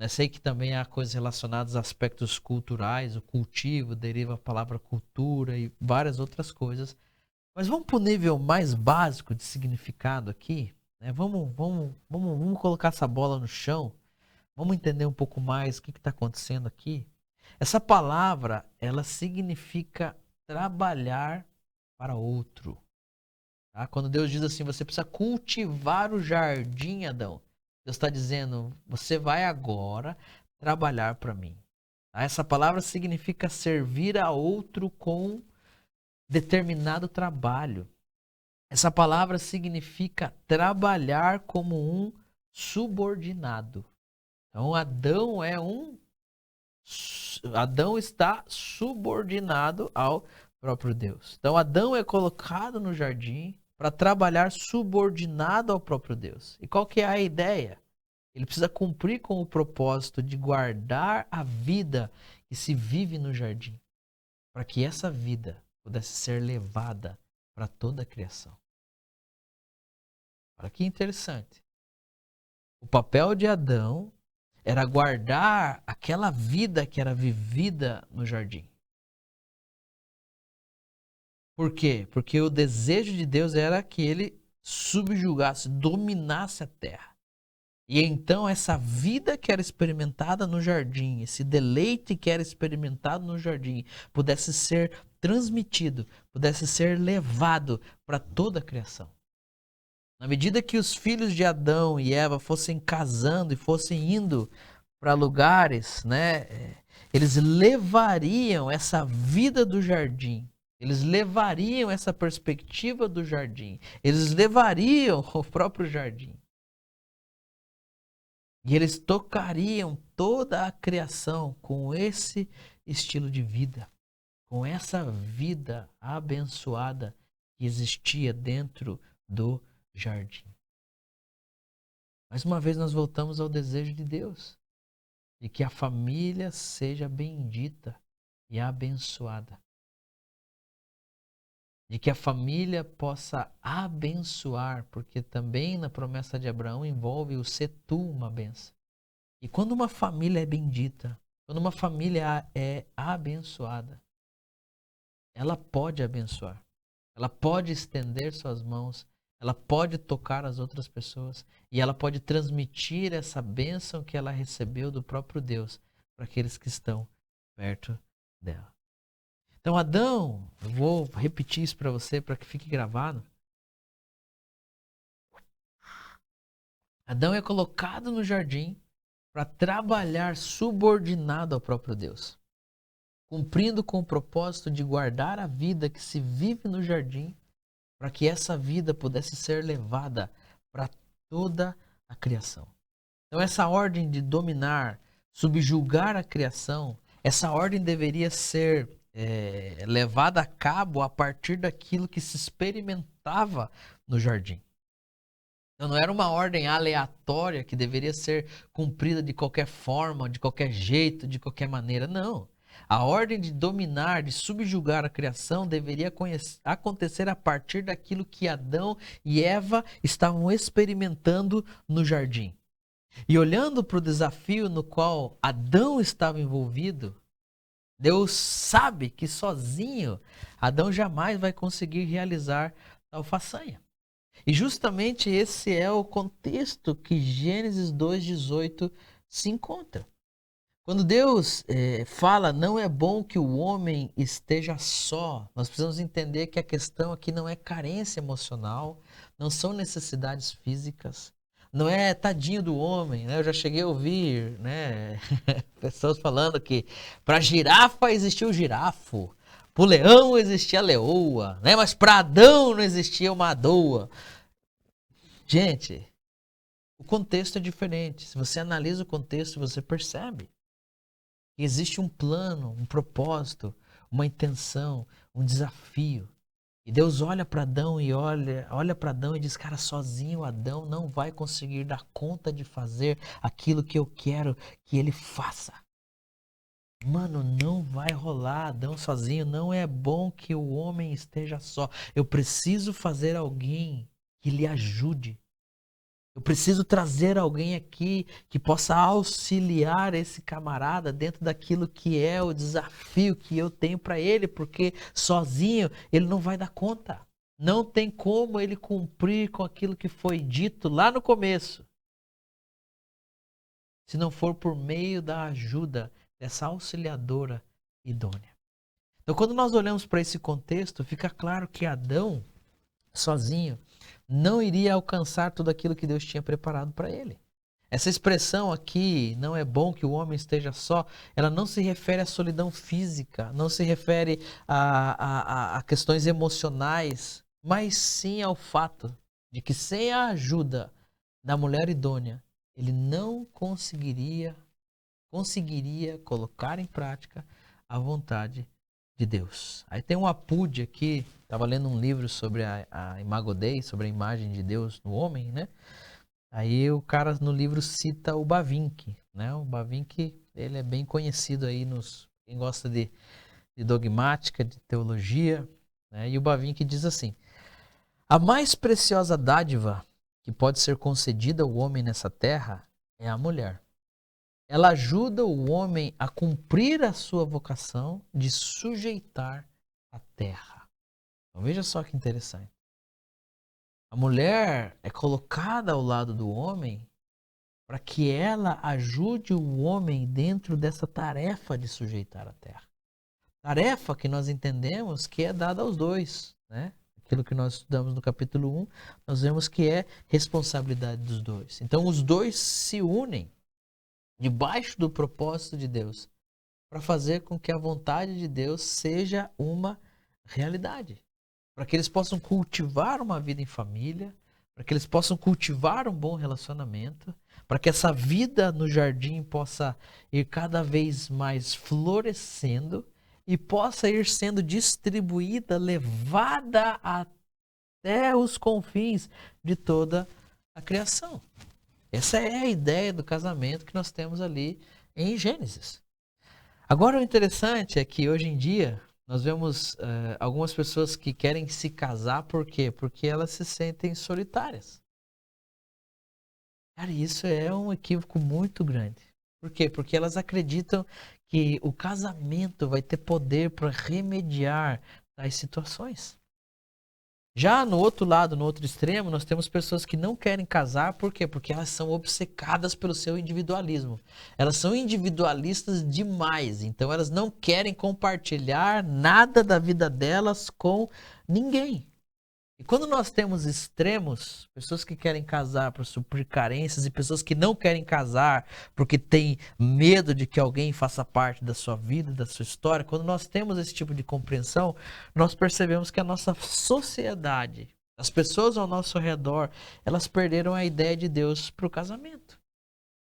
Sei que também há coisas relacionadas a aspectos culturais, o cultivo deriva a palavra cultura e várias outras coisas. Mas vamos para o nível mais básico de significado aqui, né? Vamos colocar essa bola no chão. Vamos entender um pouco mais o que está acontecendo aqui. Essa palavra, ela significa trabalhar para outro. Tá? Quando Deus diz assim, você precisa cultivar o jardim, Adão. Deus está dizendo, você vai agora trabalhar para mim. Tá? Essa palavra significa servir a outro com determinado trabalho. Essa palavra significa trabalhar como um subordinado. Então, Adão está subordinado ao próprio Deus. Então, Adão é colocado no jardim para trabalhar subordinado ao próprio Deus. E qual que é a ideia? Ele precisa cumprir com o propósito de guardar a vida que se vive no jardim, para que essa vida pudesse ser levada para toda a criação. Olha que interessante. O papel de Adão era guardar aquela vida que era vivida no jardim. Por quê? Porque o desejo de Deus era que ele subjugasse, dominasse a terra. E então essa vida que era experimentada no jardim, esse deleite que era experimentado no jardim, pudesse ser transmitido, pudesse ser levado para toda a criação. Na medida que os filhos de Adão e Eva fossem casando e fossem indo para lugares, né, eles levariam essa vida do jardim, eles levariam essa perspectiva do jardim, eles levariam o próprio jardim. E eles tocariam toda a criação com esse estilo de vida, com essa vida abençoada que existia dentro do jardim. Mais uma vez nós voltamos ao desejo de Deus, de que a família seja bendita e abençoada. De que a família possa abençoar, porque também na promessa de Abraão envolve o ser tu uma bênção. E quando uma família é bendita, quando uma família é abençoada, ela pode abençoar, ela pode estender suas mãos, ela pode tocar as outras pessoas e ela pode transmitir essa bênção que ela recebeu do próprio Deus para aqueles que estão perto dela. Então, Adão, eu vou repetir isso para você para que fique gravado. Adão é colocado no jardim para trabalhar subordinado ao próprio Deus, cumprindo com o propósito de guardar a vida que se vive no jardim, para que essa vida pudesse ser levada para toda a criação. Então, essa ordem de dominar, subjugar a criação, essa ordem deveria ser levada a cabo a partir daquilo que se experimentava no jardim. Então, não era uma ordem aleatória que deveria ser cumprida de qualquer forma, de qualquer jeito, de qualquer maneira. Não. A ordem de dominar, de subjugar a criação deveria acontecer a partir daquilo que Adão e Eva estavam experimentando no jardim. E olhando para o desafio no qual Adão estava envolvido, Deus sabe que sozinho Adão jamais vai conseguir realizar tal façanha. E justamente esse é o contexto que Gênesis 2,18 se encontra. Quando Deus fala, não é bom que o homem esteja só, nós precisamos entender que a questão aqui não é carência emocional, não são necessidades físicas, não é tadinho do homem, né? Eu já cheguei a ouvir, né, pessoas falando que para girafa existia o girafo, para o leão existia a leoa, né? Mas para Adão não existia uma Adoa. Gente, o contexto é diferente. Se você analisa o contexto, você percebe que existe um plano, um propósito, uma intenção, um desafio. E Deus olha para Adão e olha para Adão e diz, cara, sozinho Adão não vai conseguir dar conta de fazer aquilo que eu quero que ele faça. Mano, não vai rolar Adão sozinho, não é bom que o homem esteja só. Eu preciso fazer alguém que lhe ajude. Eu preciso trazer alguém aqui que possa auxiliar esse camarada dentro daquilo que é o desafio que eu tenho para ele, porque sozinho ele não vai dar conta. Não tem como ele cumprir com aquilo que foi dito lá no começo, se não for por meio da ajuda dessa auxiliadora idônea. Então, quando nós olhamos para esse contexto, fica claro que Adão, sozinho, não iria alcançar tudo aquilo que Deus tinha preparado para ele. Essa expressão aqui, não é bom que o homem esteja só, ela não se refere à solidão física, não se refere a questões emocionais, mas sim ao fato de que sem a ajuda da mulher idônea, ele não conseguiria colocar em prática a vontade de Deus. Aí tem um Apud aqui, estava lendo um livro sobre a Imago Dei, sobre a imagem de Deus no homem, né? Aí o cara no livro cita o Bavinck, né? O Bavinck, ele é bem conhecido aí quem gosta de dogmática, de teologia, né? E o Bavinck diz assim: a mais preciosa dádiva que pode ser concedida ao homem nessa terra é a mulher. Ela ajuda o homem a cumprir a sua vocação de sujeitar a terra. Então veja só que interessante. A mulher é colocada ao lado do homem para que ela ajude o homem dentro dessa tarefa de sujeitar a terra. Tarefa que nós entendemos que é dada aos dois, né? Aquilo que nós estudamos no capítulo 1, nós vemos que é responsabilidade dos dois. Então os dois se unem debaixo do propósito de Deus para fazer com que a vontade de Deus seja uma realidade. Para que eles possam cultivar uma vida em família, para que eles possam cultivar um bom relacionamento, para que essa vida no jardim possa ir cada vez mais florescendo e possa ir sendo distribuída, levada até os confins de toda a criação. Essa é a ideia do casamento que nós temos ali em Gênesis. Agora, o interessante é que hoje em dia nós vemos algumas pessoas que querem se casar, por quê? Porque elas se sentem solitárias. Cara, isso é um equívoco muito grande. Por quê? Porque elas acreditam que o casamento vai ter poder para remediar tais situações. Já no outro lado, no outro extremo, nós temos pessoas que não querem casar, por quê? Porque elas são obcecadas pelo seu individualismo. Elas são individualistas demais, então elas não querem compartilhar nada da vida delas com ninguém. E quando nós temos extremos, pessoas que querem casar por suprir carências e pessoas que não querem casar porque têm medo de que alguém faça parte da sua vida, da sua história, quando nós temos esse tipo de compreensão, nós percebemos que a nossa sociedade, as pessoas ao nosso redor, elas perderam a ideia de Deus para o casamento.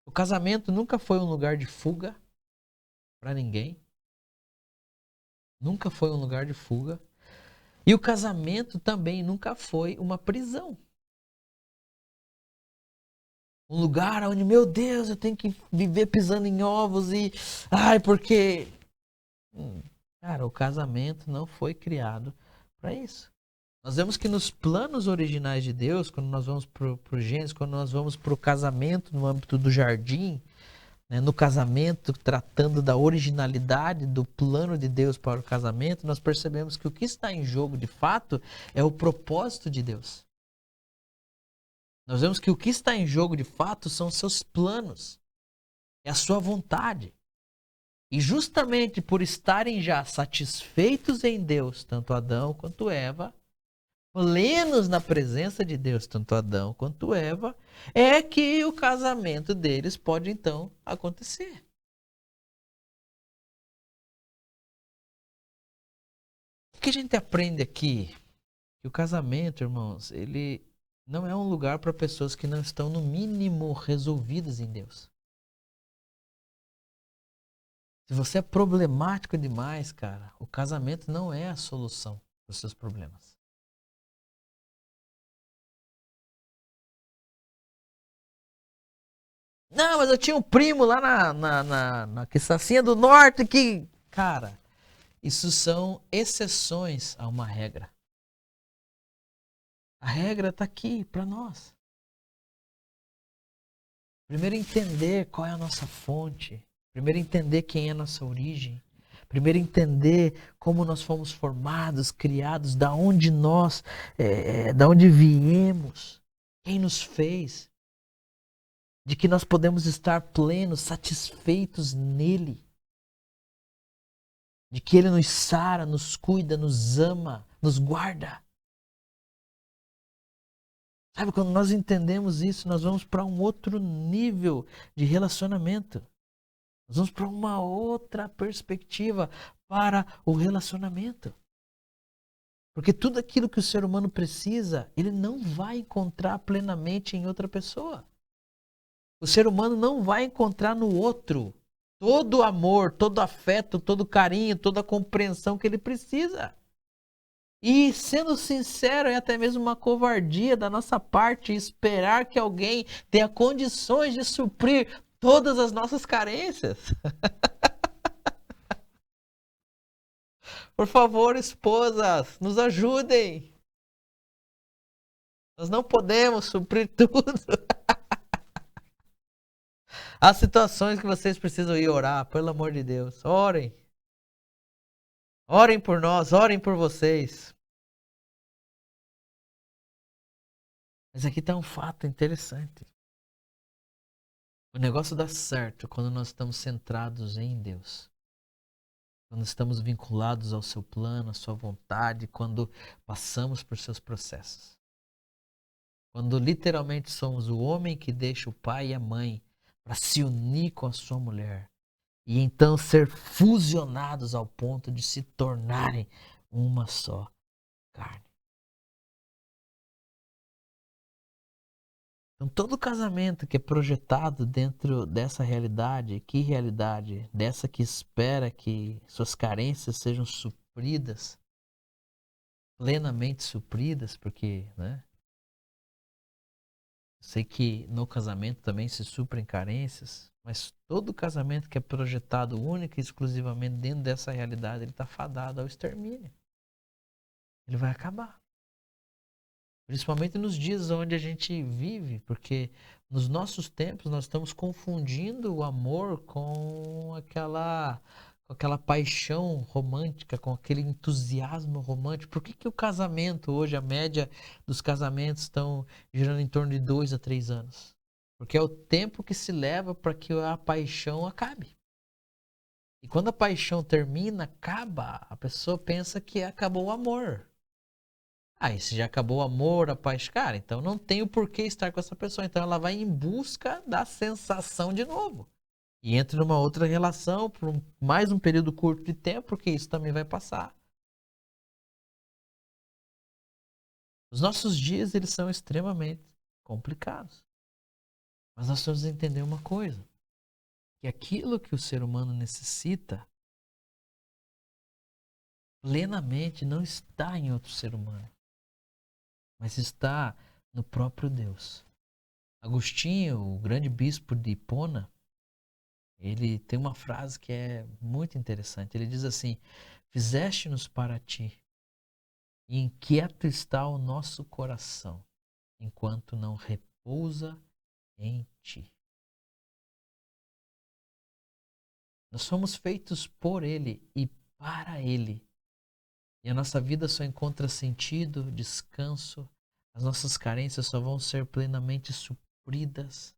O casamento nunca foi um lugar de fuga para ninguém. Nunca foi um lugar de fuga. E o casamento também nunca foi uma prisão. Um lugar onde, meu Deus, eu tenho que viver pisando em ovos e... Ai, porque... Cara, o casamento não foi criado para isso. Nós vemos que nos planos originais de Deus, quando nós vamos para o Gênesis, quando nós vamos para o casamento no âmbito do jardim, né, no casamento, tratando da originalidade do plano de Deus para o casamento, nós percebemos que o que está em jogo de fato é o propósito de Deus. Nós vemos que o que está em jogo de fato são os seus planos, é a sua vontade. E justamente por estarem já satisfeitos em Deus, tanto Adão quanto Eva, plenos na presença de Deus, tanto Adão quanto Eva, é que o casamento deles pode então acontecer. O que a gente aprende aqui? Que o casamento, irmãos, ele não é um lugar para pessoas que não estão no mínimo resolvidas em Deus. Se você é problemático demais, cara, o casamento não é a solução para os seus problemas. Não, mas eu tinha um primo lá na Quistacinha do Norte que... Cara, isso são exceções a uma regra. A regra está aqui para nós. Primeiro entender qual é a nossa fonte. Primeiro entender quem é a nossa origem. Primeiro entender como nós fomos formados, criados, da onde nós, da onde viemos, quem nos fez. De que nós podemos estar plenos, satisfeitos nele. De que ele nos sara, nos cuida, nos ama, nos guarda. Sabe, quando nós entendemos isso, nós vamos para um outro nível de relacionamento. Nós vamos para uma outra perspectiva para o relacionamento. Porque tudo aquilo que o ser humano precisa, ele não vai encontrar plenamente em outra pessoa. O ser humano não vai encontrar no outro todo o amor, todo o afeto, todo o carinho, toda a compreensão que ele precisa. E, sendo sincero, é até mesmo uma covardia da nossa parte esperar que alguém tenha condições de suprir todas as nossas carências. Por favor, esposas, nos ajudem. Nós não podemos suprir tudo. Há situações que vocês precisam ir orar, pelo amor de Deus. Orem. Orem por nós, orem por vocês. Mas aqui está um fato interessante. O negócio dá certo quando nós estamos centrados em Deus. Quando estamos vinculados ao seu plano, à sua vontade, quando passamos por seus processos. Quando literalmente somos o homem que deixa o pai e a mãe para se unir com a sua mulher. E então ser fusionados ao ponto de se tornarem uma só carne. Então, todo casamento que é projetado dentro dessa realidade, que realidade? Dessa que espera que suas carências sejam supridas, plenamente supridas, porque, né? Sei que no casamento também se suprem carências, mas todo casamento que é projetado única e exclusivamente dentro dessa realidade, ele está fadado ao extermínio. Ele vai acabar. Principalmente nos dias onde a gente vive, porque nos nossos tempos nós estamos confundindo o amor com aquela paixão romântica, com aquele entusiasmo romântico. Por que que o casamento hoje, a média dos casamentos estão girando em torno de 2 a 3 anos? Porque é o tempo que se leva para que a paixão acabe. E quando a paixão termina, acaba, a pessoa pensa que acabou o amor. Aí, se já acabou o amor, a paz, cara, então não tem o porquê estar com essa pessoa. Então ela vai em busca da sensação de novo. E entra numa outra relação por mais um período curto de tempo, porque isso também vai passar. Os nossos dias, eles são extremamente complicados. Mas nós precisamos entender uma coisa. Que aquilo que o ser humano necessita, plenamente não está em outro ser humano. Mas está no próprio Deus. Agostinho, o grande bispo de Hipona, ele tem uma frase que é muito interessante. Ele diz assim: fizeste-nos para ti, e inquieto está o nosso coração, enquanto não repousa em ti. Nós somos feitos por ele e para ele. E a nossa vida só encontra sentido, descanso. As nossas carências só vão ser plenamente supridas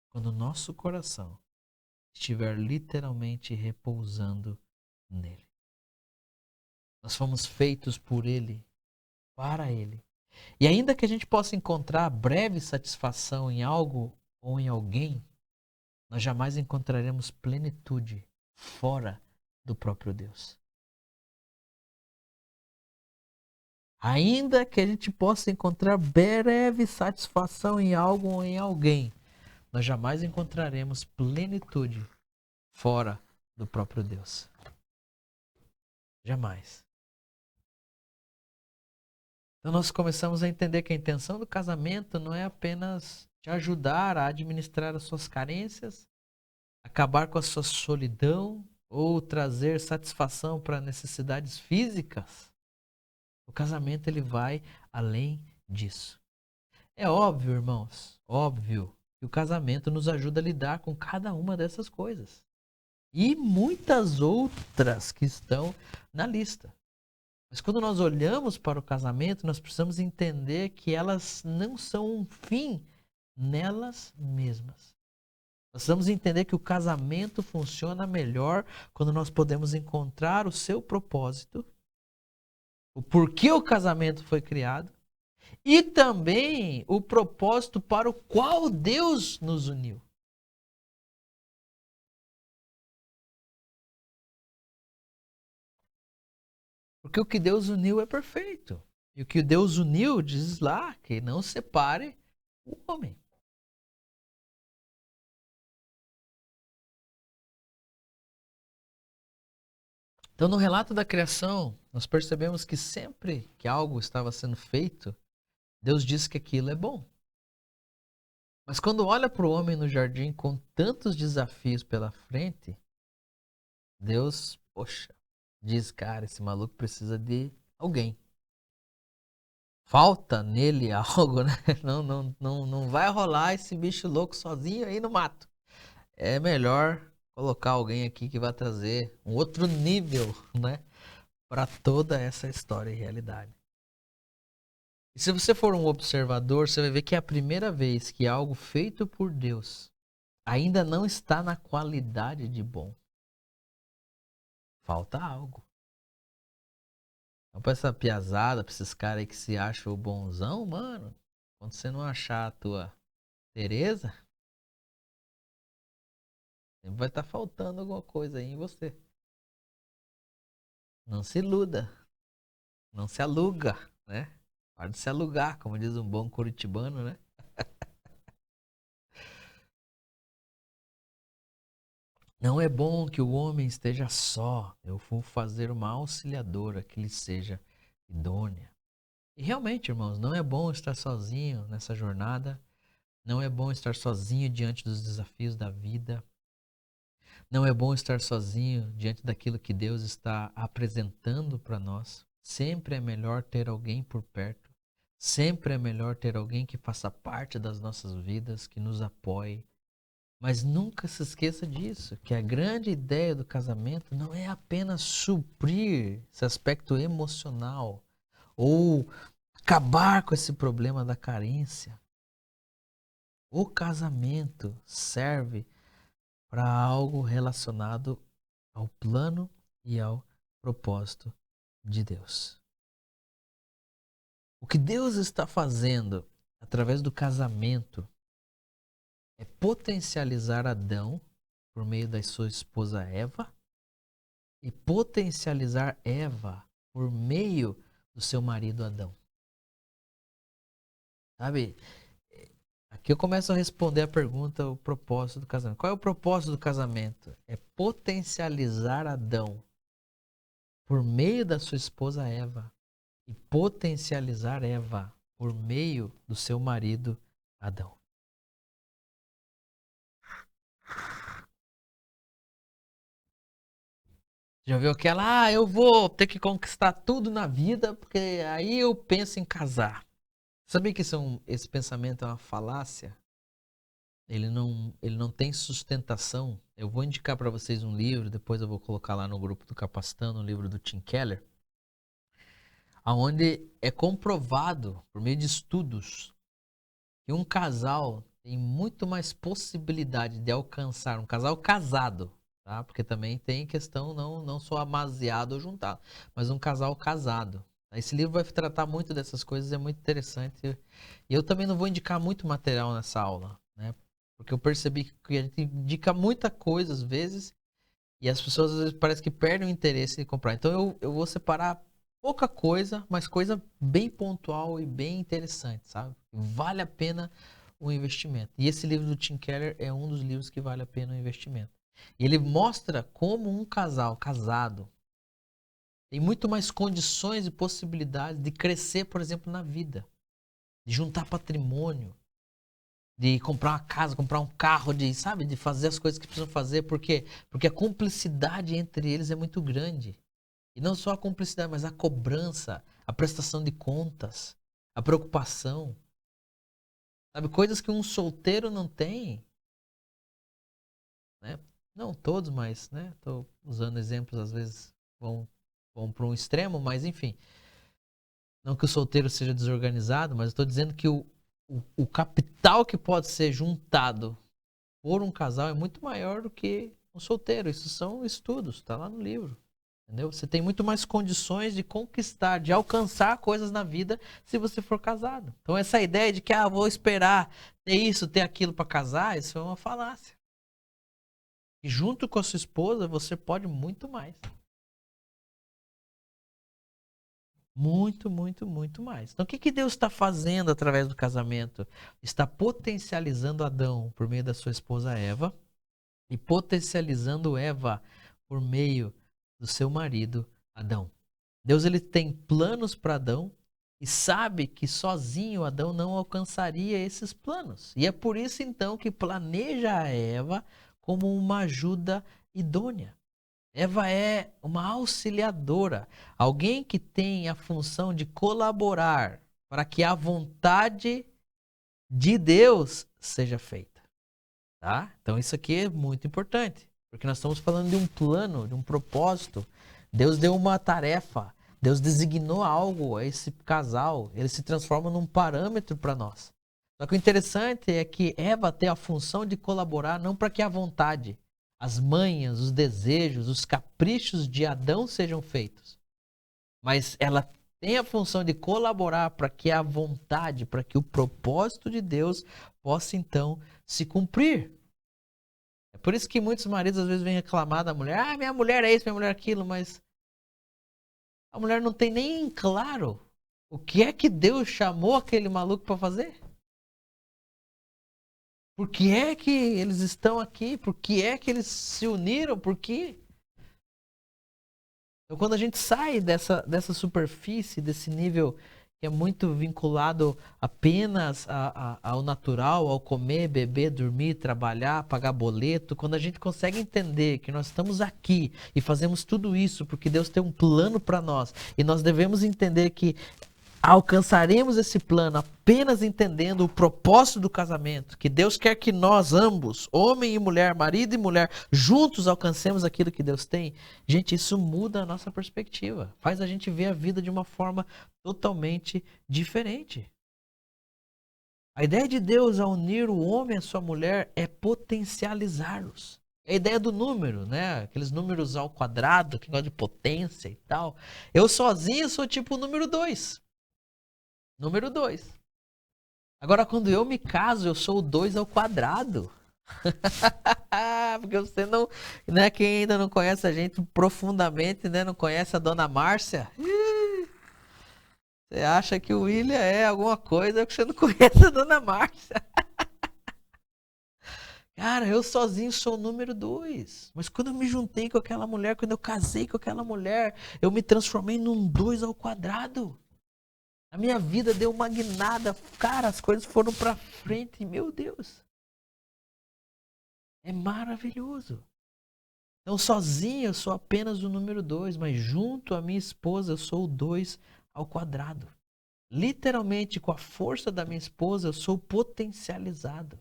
quando o nosso coração estiver literalmente repousando nele. Nós fomos feitos por ele, para ele. E ainda que a gente possa encontrar breve satisfação em algo ou em alguém, nós jamais encontraremos plenitude fora do próprio Deus. Ainda que a gente possa encontrar breve satisfação em algo ou em alguém, nós jamais encontraremos plenitude fora do próprio Deus. Jamais. Então nós começamos a entender que a intenção do casamento não é apenas te ajudar a administrar as suas carências, acabar com a sua solidão ou trazer satisfação para necessidades físicas. O casamento ele vai além disso. É óbvio, irmãos, óbvio que o casamento nos ajuda a lidar com cada uma dessas coisas. E muitas outras que estão na lista. Mas quando nós olhamos para o casamento, nós precisamos entender que elas não são um fim nelas mesmas. Nós precisamos entender que o casamento funciona melhor quando nós podemos encontrar o seu propósito, o porquê o casamento foi criado e também o propósito para o qual Deus nos uniu. Porque o que Deus uniu é perfeito. E o que Deus uniu diz lá que não separe o homem. Então, no relato da criação, nós percebemos que sempre que algo estava sendo feito, Deus diz que aquilo é bom. Mas quando olha para o homem no jardim com tantos desafios pela frente, Deus, poxa, diz, cara, esse maluco precisa de alguém. Falta nele algo, né? Não vai rolar esse bicho louco sozinho aí no mato. É melhor colocar alguém aqui que vai trazer um outro nível, né, para toda essa história e realidade. E se você for um observador, você vai ver que é a primeira vez que algo feito por Deus ainda não está na qualidade de bom. Falta algo. Então, pra essa piazada, pra esses caras aí que se acham o bonzão, mano, quando você não achar a tua Tereza, sempre vai estar faltando alguma coisa aí em você. Não se iluda, não se aluga, né? Para de se alugar, como diz um bom curitibano, né? Não é bom que o homem esteja só. Eu vou fazer uma auxiliadora que lhe seja idônea. E realmente, irmãos, não é bom estar sozinho nessa jornada. Não é bom estar sozinho diante dos desafios da vida. Não é bom estar sozinho diante daquilo que Deus está apresentando para nós. Sempre é melhor ter alguém por perto. Sempre é melhor ter alguém que faça parte das nossas vidas, que nos apoie. Mas nunca se esqueça disso, que a grande ideia do casamento não é apenas suprir esse aspecto emocional ou acabar com esse problema da carência. O casamento serve para algo relacionado ao plano e ao propósito de Deus. O que Deus está fazendo através do casamento é potencializar Adão por meio da sua esposa Eva e potencializar Eva por meio do seu marido Adão. Sabe? Aqui eu começo a responder a pergunta, o propósito do casamento. Qual é o propósito do casamento? É potencializar Adão por meio da sua esposa Eva e potencializar Eva por meio do seu marido Adão. Já viu aquela, eu vou ter que conquistar tudo na vida, porque aí eu penso em casar. Sabia que esse pensamento é uma falácia? Ele não tem sustentação. Eu vou indicar para vocês um livro, depois eu vou colocar lá no grupo do Capacitano, um livro do Tim Keller, onde é comprovado, por meio de estudos, que um casal tem muito mais possibilidade de alcançar, um casal casado, tá? Porque também tem questão não só amaziado ou juntado, mas um casal casado. Esse livro vai tratar muito dessas coisas, é muito interessante. E eu também não vou indicar muito material nessa aula, né? Porque eu percebi que a gente indica muita coisa às vezes e as pessoas às vezes parece que perdem o interesse de comprar. Então eu vou separar pouca coisa, mas coisa bem pontual e bem interessante, sabe? Vale a pena o investimento. E esse livro do Tim Keller é um dos livros que vale a pena o investimento. E ele mostra como um casal casado tem muito mais condições e possibilidades de crescer, por exemplo, na vida, de juntar patrimônio, de comprar uma casa, comprar um carro, de, sabe, de fazer as coisas que precisam fazer, porque a cumplicidade entre eles é muito grande. E não só a cumplicidade, mas a cobrança, a prestação de contas, a preocupação. Sabe, coisas que um solteiro não tem, né? Não todos, mas, né? Tô usando exemplos, às vezes vão para um extremo, mas enfim. Não que o solteiro seja desorganizado, mas eu estou dizendo que o capital que pode ser juntado por um casal é muito maior do que um solteiro. Isso são estudos, está lá no livro. Entendeu? Você tem muito mais condições de conquistar, de alcançar coisas na vida se você for casado. Então essa ideia de que vou esperar ter isso, ter aquilo para casar, isso é uma falácia. E junto com a sua esposa você pode muito mais. Muito, muito, muito mais. Então, o que Deus está fazendo através do casamento? Está potencializando Adão por meio da sua esposa Eva e potencializando Eva por meio do seu marido Adão. Deus ele tem planos para Adão e sabe que sozinho Adão não alcançaria esses planos. E é por isso então que planeja a Eva como uma ajuda idônea. Eva é uma auxiliadora, alguém que tem a função de colaborar para que a vontade de Deus seja feita, tá? Então isso aqui é muito importante, porque nós estamos falando de um plano, de um propósito. Deus deu uma tarefa, Deus designou algo a esse casal, ele se transforma num parâmetro para nós. Só que o interessante é que Eva tem a função de colaborar não para que a vontade, as manhas, os desejos, os caprichos de Adão sejam feitos, mas ela tem a função de colaborar para que a vontade, para que o propósito de Deus possa então se cumprir. É por isso que muitos maridos às vezes vêm reclamar da mulher, ah, minha mulher é isso, minha mulher é aquilo, mas a mulher não tem nem claro o que é que Deus chamou aquele maluco para fazer. Por que é que eles estão aqui? Por que é que eles se uniram? Por quê? Então, quando a gente sai dessa superfície, desse nível que é muito vinculado apenas ao natural, ao comer, beber, dormir, trabalhar, pagar boleto, quando a gente consegue entender que nós estamos aqui e fazemos tudo isso porque Deus tem um plano para nós e nós devemos entender que alcançaremos esse plano apenas entendendo o propósito do casamento, que Deus quer que nós ambos, homem e mulher, marido e mulher, juntos alcancemos aquilo que Deus tem. Gente, isso muda a nossa perspectiva, faz a gente ver a vida de uma forma totalmente diferente. A ideia de Deus ao unir o homem à sua mulher é potencializá-los. É a ideia do número, né? Aqueles números ao quadrado, que gosta de potência e tal. Eu sozinho sou tipo o número 2. Número 2. Agora, quando eu me caso, eu sou o 2 ao quadrado. Porque você não, né? Quem ainda não conhece a gente profundamente, né? Não conhece a dona Márcia. Você acha que o William é alguma coisa que você não conhece a dona Márcia. Cara, eu sozinho sou o número 2. Mas quando eu me juntei com aquela mulher, quando eu casei com aquela mulher, eu me transformei num 2 ao quadrado. A minha vida deu uma guinada. Cara, as coisas foram pra frente. Meu Deus. É maravilhoso. Então, sozinho eu sou apenas o número 2, mas junto à minha esposa eu sou o 2 ao quadrado. Literalmente, com a força da minha esposa, eu sou potencializado.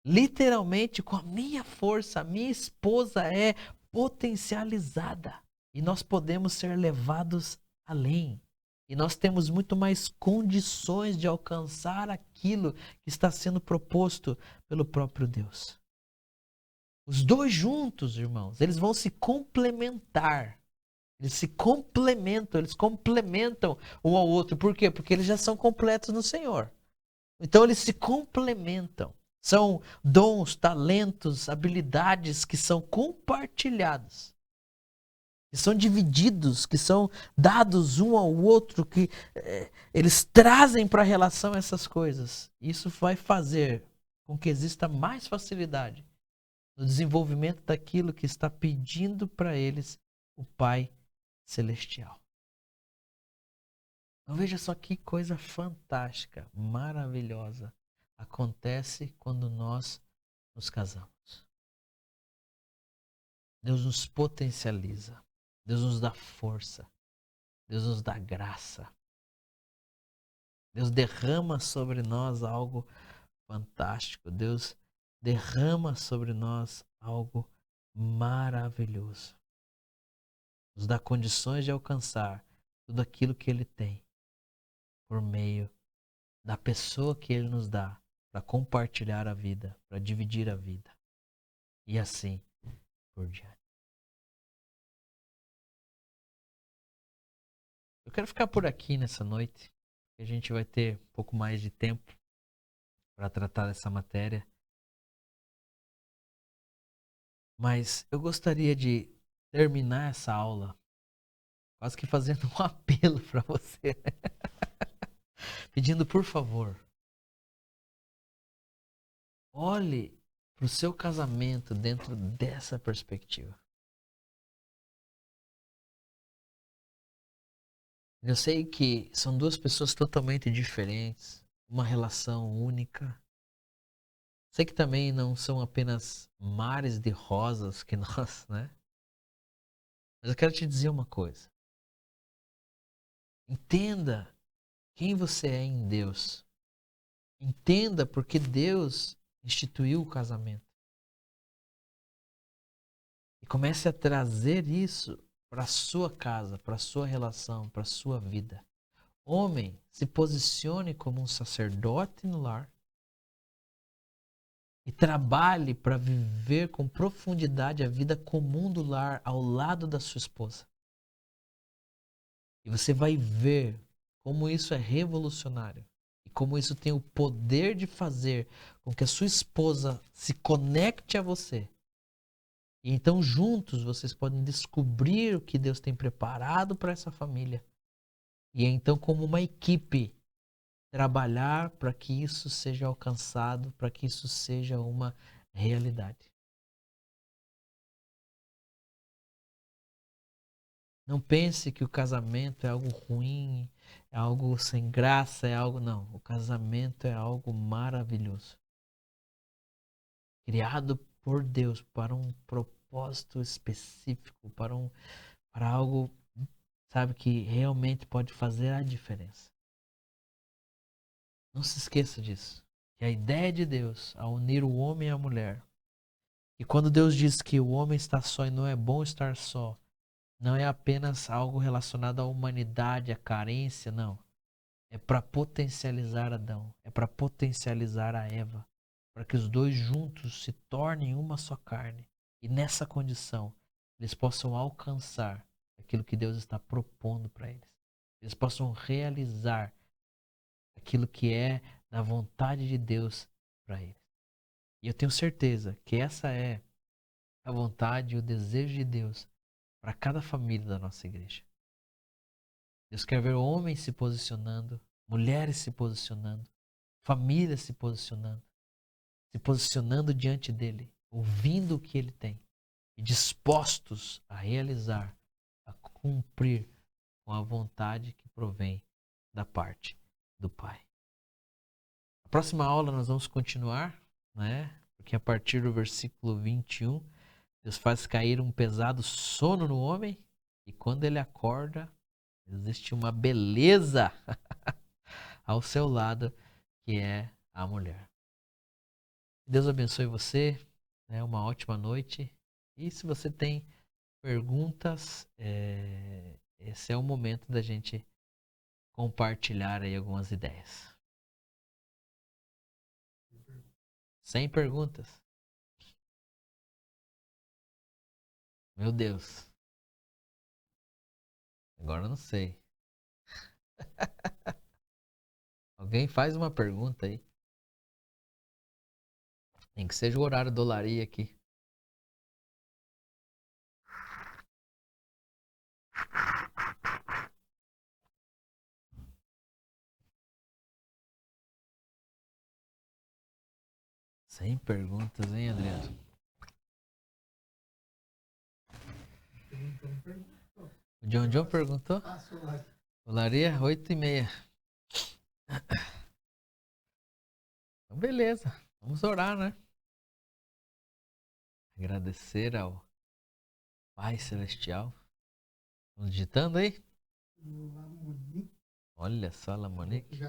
Literalmente, com a minha força, a minha esposa é potencializada. E nós podemos ser levados além. E nós temos muito mais condições de alcançar aquilo que está sendo proposto pelo próprio Deus. Os dois juntos, irmãos, eles vão se complementar. Eles se complementam, eles complementam um ao outro. Por quê? Porque eles já são completos no Senhor. Então eles se complementam. São dons, talentos, habilidades que são compartilhados, que são divididos, que são dados um ao outro, que eles trazem para a relação essas coisas. Isso vai fazer com que exista mais facilidade no desenvolvimento daquilo que está pedindo para eles o Pai Celestial. Então veja só que coisa fantástica, maravilhosa acontece quando nós nos casamos. Deus nos potencializa, Deus nos dá força, Deus nos dá graça. Deus derrama sobre nós algo fantástico, Deus derrama sobre nós algo maravilhoso. Nos dá condições de alcançar tudo aquilo que Ele tem por meio da pessoa que Ele nos dá para compartilhar a vida, para dividir a vida. E assim por diante. Eu quero ficar por aqui nessa noite. A gente vai ter um pouco mais de tempo para tratar dessa matéria. Mas eu gostaria de terminar essa aula quase que fazendo um apelo para você, pedindo por favor, olhe para o seu casamento dentro dessa perspectiva. Eu sei que são duas pessoas totalmente diferentes, uma relação única. Sei que também não são apenas mares de rosas que nós, né? Mas eu quero te dizer uma coisa. Entenda quem você é em Deus. Entenda porque Deus instituiu o casamento. E comece a trazer isso para a sua casa, para a sua relação, para a sua vida. Homem, se posicione como um sacerdote no lar e trabalhe para viver com profundidade a vida comum do lar ao lado da sua esposa. E você vai ver como isso é revolucionário e como isso tem o poder de fazer com que a sua esposa se conecte a você. E então juntos vocês podem descobrir o que Deus tem preparado para essa família. E então, como uma equipe, trabalhar para que isso seja alcançado, para que isso seja uma realidade. Não pense que o casamento é algo ruim, é algo sem graça, é algo. Não, o casamento é algo maravilhoso. Criado por Deus para um propósito específico, para algo, sabe, que realmente pode fazer a diferença. Não se esqueça disso. Que a ideia de Deus ao unir o homem e a mulher, e quando Deus diz que o homem está só e não é bom estar só, não é apenas algo relacionado à humanidade, à carência, não. É para potencializar Adão, é para potencializar a Eva, para que os dois juntos se tornem uma só carne. E nessa condição, eles possam alcançar aquilo que Deus está propondo para eles. Eles possam realizar aquilo que é da vontade de Deus para eles. E eu tenho certeza que essa é a vontade e o desejo de Deus para cada família da nossa igreja. Deus quer ver homens se posicionando, mulheres se posicionando, famílias se posicionando diante dele, ouvindo o que ele tem e dispostos a realizar, a cumprir com a vontade que provém da parte do Pai. Na próxima aula nós vamos continuar, né? Porque a partir do versículo 21, Deus faz cair um pesado sono no homem e quando ele acorda, existe uma beleza ao seu lado, que é a mulher. Deus abençoe você, né? Uma ótima noite. E se você tem perguntas, esse é o momento da gente compartilhar aí algumas ideias. Sem perguntas? Meu Deus. Agora eu não sei. Alguém faz uma pergunta aí. Nem que seja o horário do Olaria aqui. Sem perguntas, hein, Adriano? O John perguntou? Olaria, 8h30. Então, beleza. Vamos orar, né? Agradecer ao Pai Celestial. Estamos digitando aí? Olha só, Lamonique.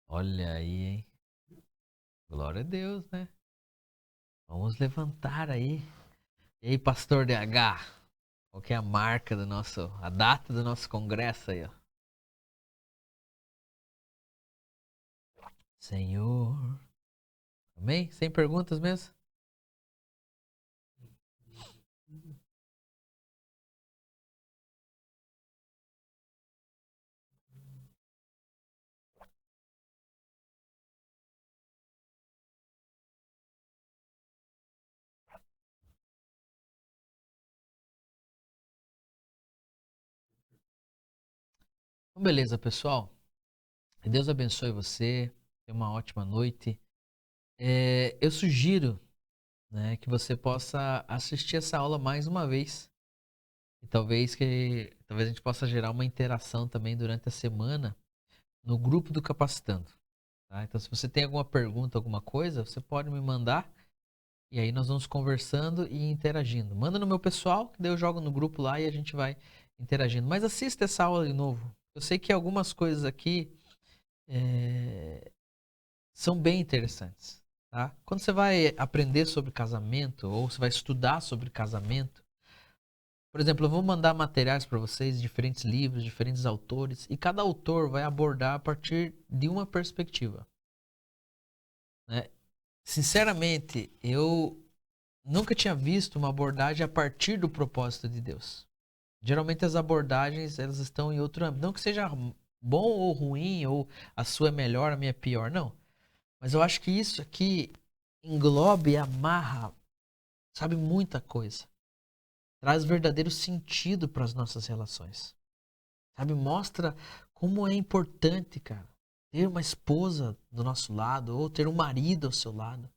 Olha aí, hein? Glória a Deus, né? Vamos levantar aí. E aí, pastor DH? Qual que é a marca do nosso, a data do nosso congresso aí, ó? Senhor. Amém? Sem perguntas mesmo? Então, beleza, pessoal. Que Deus abençoe você. Tenha uma ótima noite. Eu sugiro, né, que você possa assistir essa aula mais uma vez. E talvez a gente possa gerar uma interação também durante a semana no grupo do Capacitando. Tá? Então, se você tem alguma pergunta, alguma coisa, você pode me mandar. E aí nós vamos conversando e interagindo. Manda no meu pessoal, que daí eu jogo no grupo lá e a gente vai interagindo. Mas assista essa aula de novo. Eu sei que algumas coisas aqui são bem interessantes. Tá? Quando você vai aprender sobre casamento ou você vai estudar sobre casamento, por exemplo, eu vou mandar materiais para vocês, diferentes livros, diferentes autores, e cada autor vai abordar a partir de uma perspectiva. Né? Sinceramente, eu nunca tinha visto uma abordagem a partir do propósito de Deus. Geralmente as abordagens elas estão em outro âmbito. Não que seja bom ou ruim, ou a sua é melhor, a minha é pior, não. Mas eu acho que isso aqui engloba e amarra, sabe, muita coisa. Traz verdadeiro sentido para as nossas relações. Sabe, mostra como é importante, cara, ter uma esposa do nosso lado ou ter um marido ao seu lado.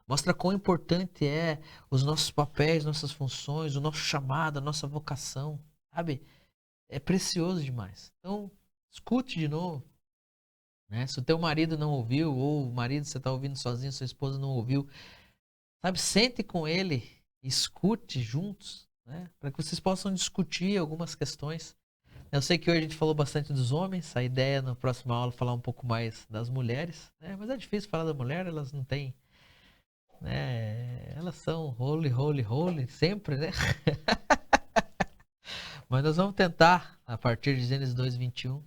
Mostra quão importante é os nossos papéis, nossas funções, o nosso chamado, a nossa vocação, sabe? É precioso demais. Então, escute de novo, né? Se o teu marido não ouviu, ou o marido você está ouvindo sozinho, sua esposa não ouviu, sabe? Sente com ele, escute juntos, né? Para que vocês possam discutir algumas questões. Eu sei que hoje a gente falou bastante dos homens, a ideia na próxima aula é falar um pouco mais das mulheres, né? Mas é difícil falar da mulher, elas não têm, né? Elas são holy, holy, holy, sempre, né? Mas nós vamos tentar, a partir de Gênesis 2:21.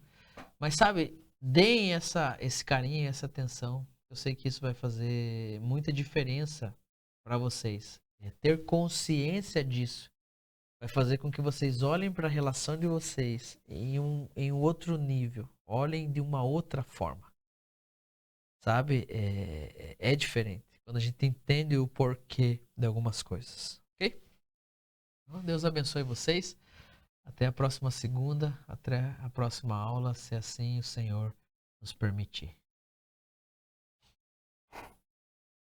Mas sabe, deem esse carinho, essa atenção. Eu sei que isso vai fazer muita diferença para vocês. Ter consciência disso vai fazer com que vocês olhem para a relação de vocês em um outro nível. Olhem de uma outra forma. Sabe? É diferente. Quando a gente entende o porquê de algumas coisas. Ok? Então, Deus abençoe vocês. Até a próxima segunda, até a próxima aula, se assim o Senhor nos permitir.